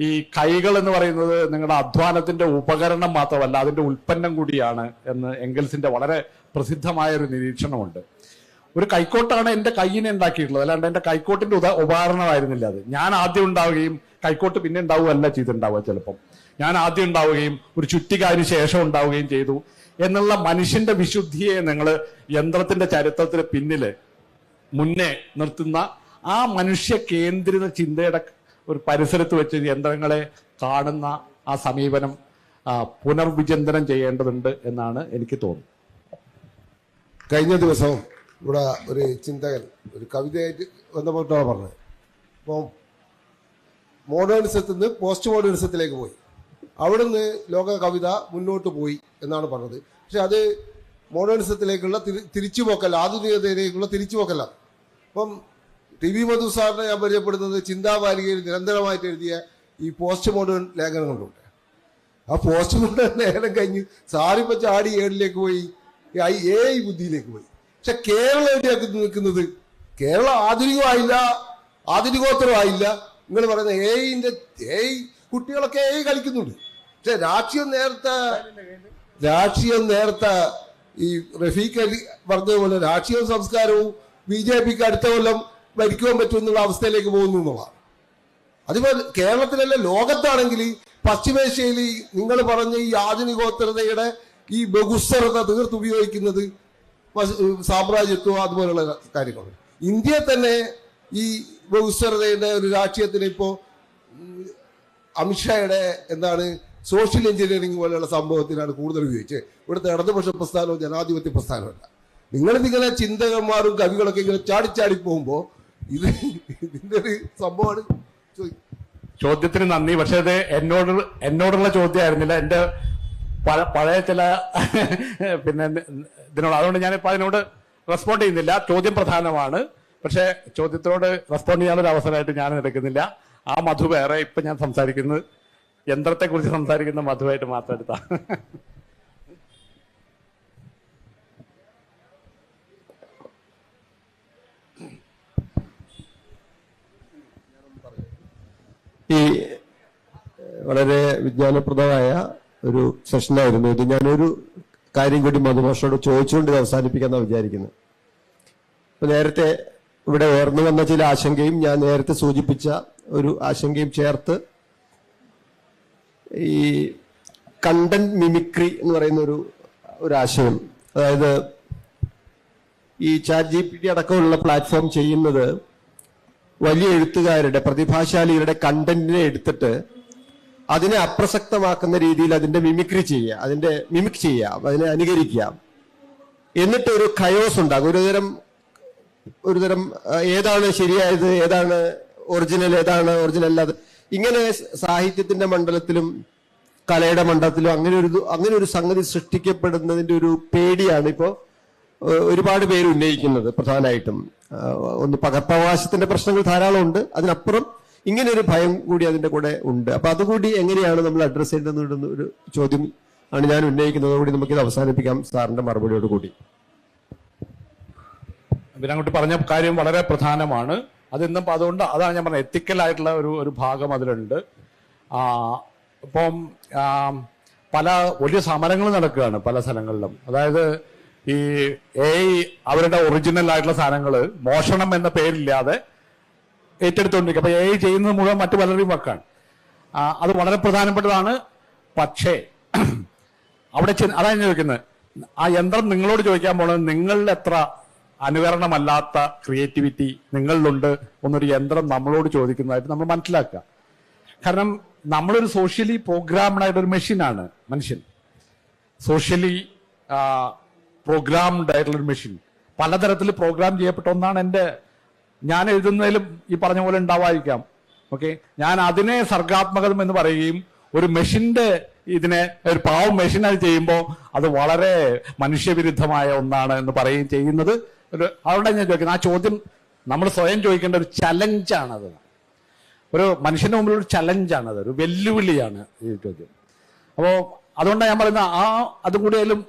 Speaker 2: ഈ കൈകൾ എന്ന് പറയുന്നത് നിങ്ങളുടെ അധ്വാനത്തിന്റെ ഉപകരണം മാത്രമല്ല, അതിന്റെ ഉൽപ്പന്നം കൂടിയാണ് എന്ന് എംഗൽസിന്റെ വളരെ പ്രസിദ്ധമായ ഒരു നിരീക്ഷണമുണ്ട്. ഒരു കൈക്കോട്ടാണ് എൻ്റെ കൈയിനെ ഉണ്ടാക്കിയിട്ടുള്ളത്, അല്ലാണ്ട് എൻ്റെ കൈക്കോട്ടിന്റെ ഉപകരണമായിരുന്നില്ല അത്. ഞാൻ ആദ്യം ഉണ്ടാവുകയും കൈക്കോട്ട് പിന്നെ ഉണ്ടാവുകയല്ല ചെയ്തിട്ടുണ്ടാവുക. ചിലപ്പം ഞാൻ ആദ്യം ഉണ്ടാവുകയും ഒരു ചുറ്റിക്കാരിന് ശേഷം ഉണ്ടാവുകയും ചെയ്തു എന്നുള്ള മനുഷ്യന്റെ വിശുദ്ധിയെ നിങ്ങൾ യന്ത്രത്തിന്റെ ചരിത്രത്തിന് പിന്നില് മുന്നേ നിർത്തുന്ന ആ മനുഷ്യ കേന്ദ്രിത ചിന്തയുടെ ഒരു പരിസരത്ത് വെച്ച് യന്ത്രങ്ങളെ കാണുന്ന ആ സമീപനം പുനർവിചിന്തനം ചെയ്യേണ്ടതുണ്ട് എന്നാണ് എനിക്ക് തോന്നുന്നത്.
Speaker 5: കഴിഞ്ഞ ദിവസം ഇവിടെ ഒരു ചിന്തകൻ ഒരു കവിതയായിട്ട് ബന്ധപ്പെട്ടാണ് പറഞ്ഞത്. അപ്പോൾ മോഡേണിസത്തിൽ നിന്ന് പോസ്റ്റ് മോഡേണിസത്തിലേക്ക് പോയി, അവിടുന്ന് ലോക കവിത മുന്നോട്ട് പോയി എന്നാണ് പറഞ്ഞത്. പക്ഷെ അത് മോഡേണിസത്തിലേക്കുള്ള തിരിച്ചുപോക്കല്ല, ആധുനികതയിലേക്കുള്ള തിരിച്ചുപോക്കല്ല. അപ്പം ടി വി മധു സാറിനെ ഞാൻ പരിചയപ്പെടുന്നത് ചിന്താവാരികയിൽ നിരന്തരമായിട്ട് എഴുതിയ ഈ പോസ്റ്റ് മോഡേൺ ലേഖനങ്ങളുണ്ട്. ആ പോസ്റ്റ് മോഡേൺ ലേഖനം കഴിഞ്ഞ് സാറിപ്പ ചാടി ഏഴിലേക്ക് പോയി, AI ബുദ്ധിയിലേക്ക് പോയി. പക്ഷെ കേരളം എവിടെയാക്കി നിൽക്കുന്നത്? കേരളം ആധുനികമായില്ല, ആധുനികോത്തരമായില്ല. നിങ്ങൾ പറയുന്ന AI കുട്ടികളൊക്കെ AI കളിക്കുന്നുണ്ട്. പക്ഷെ രാഷ്ട്രീയം നേരത്തെ ഈ റഫീഖ് അലി പറഞ്ഞതുപോലെ രാഷ്ട്രീയവും സംസ്കാരവും BJPക്ക് അടുത്ത കൊല്ലം ഭരിക്കുവാൻ പറ്റുമെന്നുള്ള അവസ്ഥയിലേക്ക് പോകുന്നു എന്നുള്ളതാണ്. അതുപോലെ കേരളത്തിലല്ല, ലോകത്താണെങ്കിൽ പശ്ചിമേഷ്യയിൽ നിങ്ങൾ പറഞ്ഞ ഈ ആധുനികോത്തരതയുടെ ഈ ബഹുസ്വരത തീർത്തുപയോഗിക്കുന്നത് സാമ്രാജ്യത്വം അതുപോലുള്ള കാര്യങ്ങൾ. ഇന്ത്യയിൽ തന്നെ ഈ ബഹുസ്വരതയുടെ ഒരു രാഷ്ട്രീയത്തിന് ഇപ്പോൾ അമിത്ഷായുടെ സോഷ്യൽ എഞ്ചിനീയറിംഗ് പോലെയുള്ള സംഭവത്തിനാണ് കൂടുതൽ ഉപയോഗിച്ചത്. ഇവിടുത്തെ ഇടതുപക്ഷ പ്രസ്ഥാനവും ജനാധിപത്യ പ്രസ്ഥാനമല്ല. നിങ്ങളിതിങ്ങനെ ചിന്തകന്മാരും കവികളൊക്കെ ഇങ്ങനെ ചാടിച്ചാടി പോകുമ്പോൾ ഇതിന്റെ ഒരു സംഭവമാണ്.
Speaker 2: ചോദ്യത്തിന് നന്ദി. പക്ഷെ അത് എന്നോടുള്ള ചോദ്യമായിരുന്നില്ല, എൻ്റെ പഴയ ചില പിന്നെ ഇതിനോട്, അതുകൊണ്ട് ഞാനിപ്പോൾ അതിനോട് റെസ്പോണ്ട് ചെയ്യുന്നില്ല. ചോദ്യം പ്രധാനമാണ്, പക്ഷെ ചോദ്യത്തിനോട് റെസ്പോണ്ട് ചെയ്യാനൊരു അവസരമായിട്ട് ഞാൻ എടുക്കുന്നില്ല. ആ മധു വേറെ, ഇപ്പൊ ഞാൻ സംസാരിക്കുന്നത് യന്ത്രത്തെക്കുറിച്ച് സംസാരിക്കുന്ന മധുവായിട്ട് മാത്രം എടുത്താ.
Speaker 1: ഈ വളരെ വിജ്ഞാനപ്രദമായ ഒരു സെഷനായിരുന്നു ഇത്. ഞാനൊരു കാര്യം കൂടി മധുഭാഷയോട് ചോദിച്ചുകൊണ്ട് ഇത് അവസാനിപ്പിക്കാമെന്നാണ് വിചാരിക്കുന്നത്. ഇപ്പൊ നേരത്തെ ഇവിടെ ഉയർന്നു വന്ന ചില ആശങ്കയും ഞാൻ നേരത്തെ സൂചിപ്പിച്ച ഒരു ആശങ്കയും ചേർത്ത് ഈ കണ്ടന്റ് മിമിക്രി എന്ന് പറയുന്ന ഒരു ആശയം, അതായത് ഈ ChatGPT അടക്കമുള്ള പ്ലാറ്റ്ഫോം ചെയ്യുന്നത് വലിയ എഴുത്തുകാരുടെ പ്രതിഭാശാലികളുടെ കണ്ടന്റിനെ എടുത്തിട്ട് അതിനെ അപ്രസക്തമാക്കുന്ന രീതിയിൽ അതിന്റെ മിമിക്രി ചെയ്യുക, അതിന്റെ മിമിക് ചെയ്യുക, അതിനെ അനുകരിക്കുക. എന്നിട്ട് ഒരു കയോസ് ഉണ്ടാകും, ഒരുതരം ഏതാണ് ശരിയായത്, ഏതാണ് ഒറിജിനൽ, ഏതാണ് ഒറിജിനൽ അല്ലാതെ. ഇങ്ങനെ സാഹിത്യത്തിന്റെ മണ്ഡലത്തിലും കലയുടെ മണ്ഡലത്തിലും അങ്ങനെ ഒരു സംഗതി സൃഷ്ടിക്കപ്പെടുന്നതിന്റെ ഒരു പേടിയാണ് ഇപ്പോൾ ഒരുപാട് പേര് ഉന്നയിക്കുന്നത്. പ്രധാനമായിട്ടും ഒന്ന് പകർപ്പവകാശത്തിന്റെ പ്രശ്നങ്ങൾ ധാരാളം ഉണ്ട്, അതിനപ്പുറം ഇങ്ങനെ ഒരു ഭയം കൂടി അതിന്റെ കൂടെ ഉണ്ട്. അപ്പൊ അതുകൂടി എങ്ങനെയാണ് നമ്മൾ അഡ്രസ് ചെയ്യേണ്ടതെന്ന് ഒരു ചോദ്യം ആണ് ഞാൻ ഉന്നയിക്കുന്നത്. അതുകൂടി നമുക്കിത് അവസാനിപ്പിക്കാം സാറിന്റെ മറുപടിയോട് കൂടി.
Speaker 2: അങ്ങോട്ട് പറഞ്ഞ കാര്യം വളരെ പ്രധാനമാണ്. അതിന്നും അതുകൊണ്ട് അതാണ് ഞാൻ പറഞ്ഞത്, എത്തിക്കലായിട്ടുള്ള ഒരു ഭാഗം അതിലുണ്ട്. ഇപ്പം പല വലിയ സമരങ്ങൾ നടക്കുകയാണ് പല സ്ഥലങ്ങളിലും. അതായത് ഈ അവരുടെ ഒറിജിനൽ ആയിട്ടുള്ള സാധനങ്ങൾ മോഷണം എന്ന പേരില്ലാതെ ഏറ്റെടുത്തുകൊണ്ടിരിക്കുക. അപ്പൊ ചെയ്യുന്നത് മുഴുവൻ മറ്റു പലരുടെയും വക്കാണ്. അത് വളരെ പ്രധാനപ്പെട്ടതാണ്. പക്ഷേ അവിടെ അതാണ് ഞാൻ ചോദിക്കുന്നത്, ആ യന്ത്രം നിങ്ങളോട് ചോദിക്കാൻ പോണത് നിങ്ങളിൽ എത്ര അനുകരണമല്ലാത്ത ക്രിയേറ്റിവിറ്റി നിങ്ങളിലുണ്ട് എന്നൊരു യന്ത്രം നമ്മളോട് ചോദിക്കുന്നതായിട്ട് നമ്മൾ മനസ്സിലാക്കുക. കാരണം നമ്മളൊരു സോഷ്യലി പ്രോഗ്രാംഡ് ആയിട്ടൊരു മെഷീനാണ് മനുഷ്യൻ. സോഷ്യലി പ്രോഗ്രാംഡ് ആയിട്ടുള്ളൊരു മെഷീൻ, പലതരത്തിൽ പ്രോഗ്രാം ചെയ്യപ്പെട്ട ഒന്നാണ്. ഞാൻ എഴുതുന്നതിലും ഈ പറഞ്ഞ പോലെ ഉണ്ടാവാതിരിക്കാം. ഓക്കെ, ഞാൻ അതിനെ സർഗാത്മകം എന്ന് പറയുകയും ഒരു മെഷീന്റെ ഇതിനെ ഒരു പാവം മെഷീനായി ചെയ്യുമ്പോൾ അത് വളരെ മനുഷ്യവിരുദ്ധമായ ഒന്നാണ് എന്ന് പറയുകയും ചെയ്യുന്നത് അതുകൊണ്ടാണ് ഞാൻ ചോദിക്കുന്നത്. ആ ചോദ്യം നമ്മൾ സ്വയം ചോദിക്കേണ്ട ഒരു ചലഞ്ചാണത്. ഒരു മനുഷ്യന്റെ മുമ്പിൽ ഒരു ചലഞ്ചാണത്, ഒരു വെല്ലുവിളിയാണ് ഈ ചോദ്യം. അപ്പോൾ അതുകൊണ്ടാണ് ഞാൻ പറയുന്നത് അതും കൂടിയാലും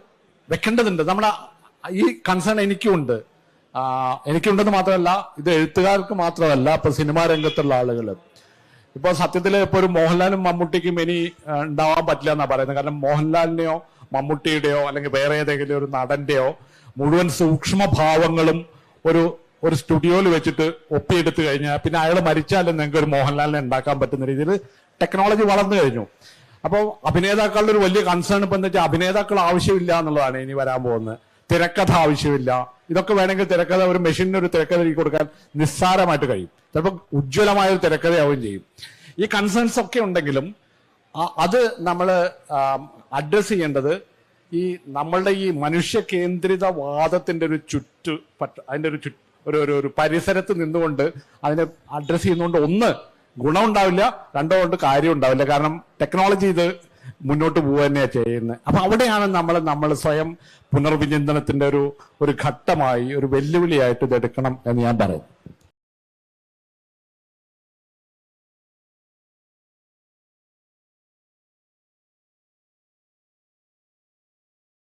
Speaker 2: വെക്കേണ്ടതുണ്ട്. നമ്മുടെ ഈ കൺസേൺ എനിക്കുണ്ട്. എനിക്കുണ്ടെന്ന് മാത്രമല്ല, ഇത് എഴുത്തുകാർക്ക് മാത്രമല്ല, ഇപ്പൊ സിനിമാ രംഗത്തുള്ള ആളുകൾ. ഇപ്പൊ സത്യത്തിൽ ഇപ്പൊ ഒരു മോഹൻലാലും മമ്മൂട്ടിക്കും ഇനി ഉണ്ടാവാൻ പറ്റില്ല എന്നാ പറയുന്നത്. കാരണം മോഹൻലാലിനെയോ മമ്മൂട്ടിയുടെയോ അല്ലെങ്കിൽ വേറെ ഏതെങ്കിലും ഒരു നടന്റെയോ മുഴുവൻ സൂക്ഷ്മഭാവങ്ങളും ഒരു സ്റ്റുഡിയോയിൽ വെച്ചിട്ട് ഒപ്പിയെടുത്തു കഴിഞ്ഞാൽ പിന്നെ അയാൾ മരിച്ചാലും നിങ്ങൾക്ക് ഒരു മോഹൻലാലിനെ ഉണ്ടാക്കാൻ പറ്റുന്ന രീതിയിൽ ടെക്നോളജി വളർന്നു കഴിഞ്ഞു. അപ്പോൾ അഭിനേതാക്കളുടെ ഒരു വലിയ കൺസേൺ ഇപ്പൊ എന്താ വെച്ചാൽ അഭിനേതാക്കൾ ആവശ്യമില്ല എന്നുള്ളതാണ് ഇനി വരാൻ പോകുന്നത്. തിരക്കഥ ആവശ്യമില്ല. ഇതൊക്കെ വേണമെങ്കിൽ തിരക്കഥ ഒരു മെഷീനിന് ഒരു തിരക്കഥ കൊടുക്കാൻ നിസ്സാരമായിട്ട് കഴിയും. ചിലപ്പോൾ ഉജ്ജ്വലമായ ഒരു തിരക്കഥയാവുകയും ചെയ്യും. ഈ കൺസേൺസ് ഒക്കെ ഉണ്ടെങ്കിലും അത് നമ്മൾ അഡ്രസ് ചെയ്യേണ്ടത് നമ്മളുടെ ഈ മനുഷ്യ കേന്ദ്രിത വാദത്തിന്റെ അതിന്റെ ഒരു പരിസരത്ത് നിന്നുകൊണ്ട് അതിനെ അഡ്രസ് ചെയ്യുന്നതുകൊണ്ട് ഒന്ന് ഗുണമുണ്ടാവില്ല, രണ്ടോ കൊണ്ട് കാര്യം ഉണ്ടാവില്ല. കാരണം ടെക്നോളജി ഇത് മുന്നോട്ട് പോവുക തന്നെയാണ് ചെയ്യുന്നത്. അപ്പൊ അവിടെയാണ് നമ്മൾ സ്വയം പുനർവിചിന്തനത്തിന്റെ ഒരു ഘട്ടമായി ഒരു വെല്ലുവിളിയായിട്ട് ഇത് എടുക്കണം എന്ന് ഞാൻ പറയും.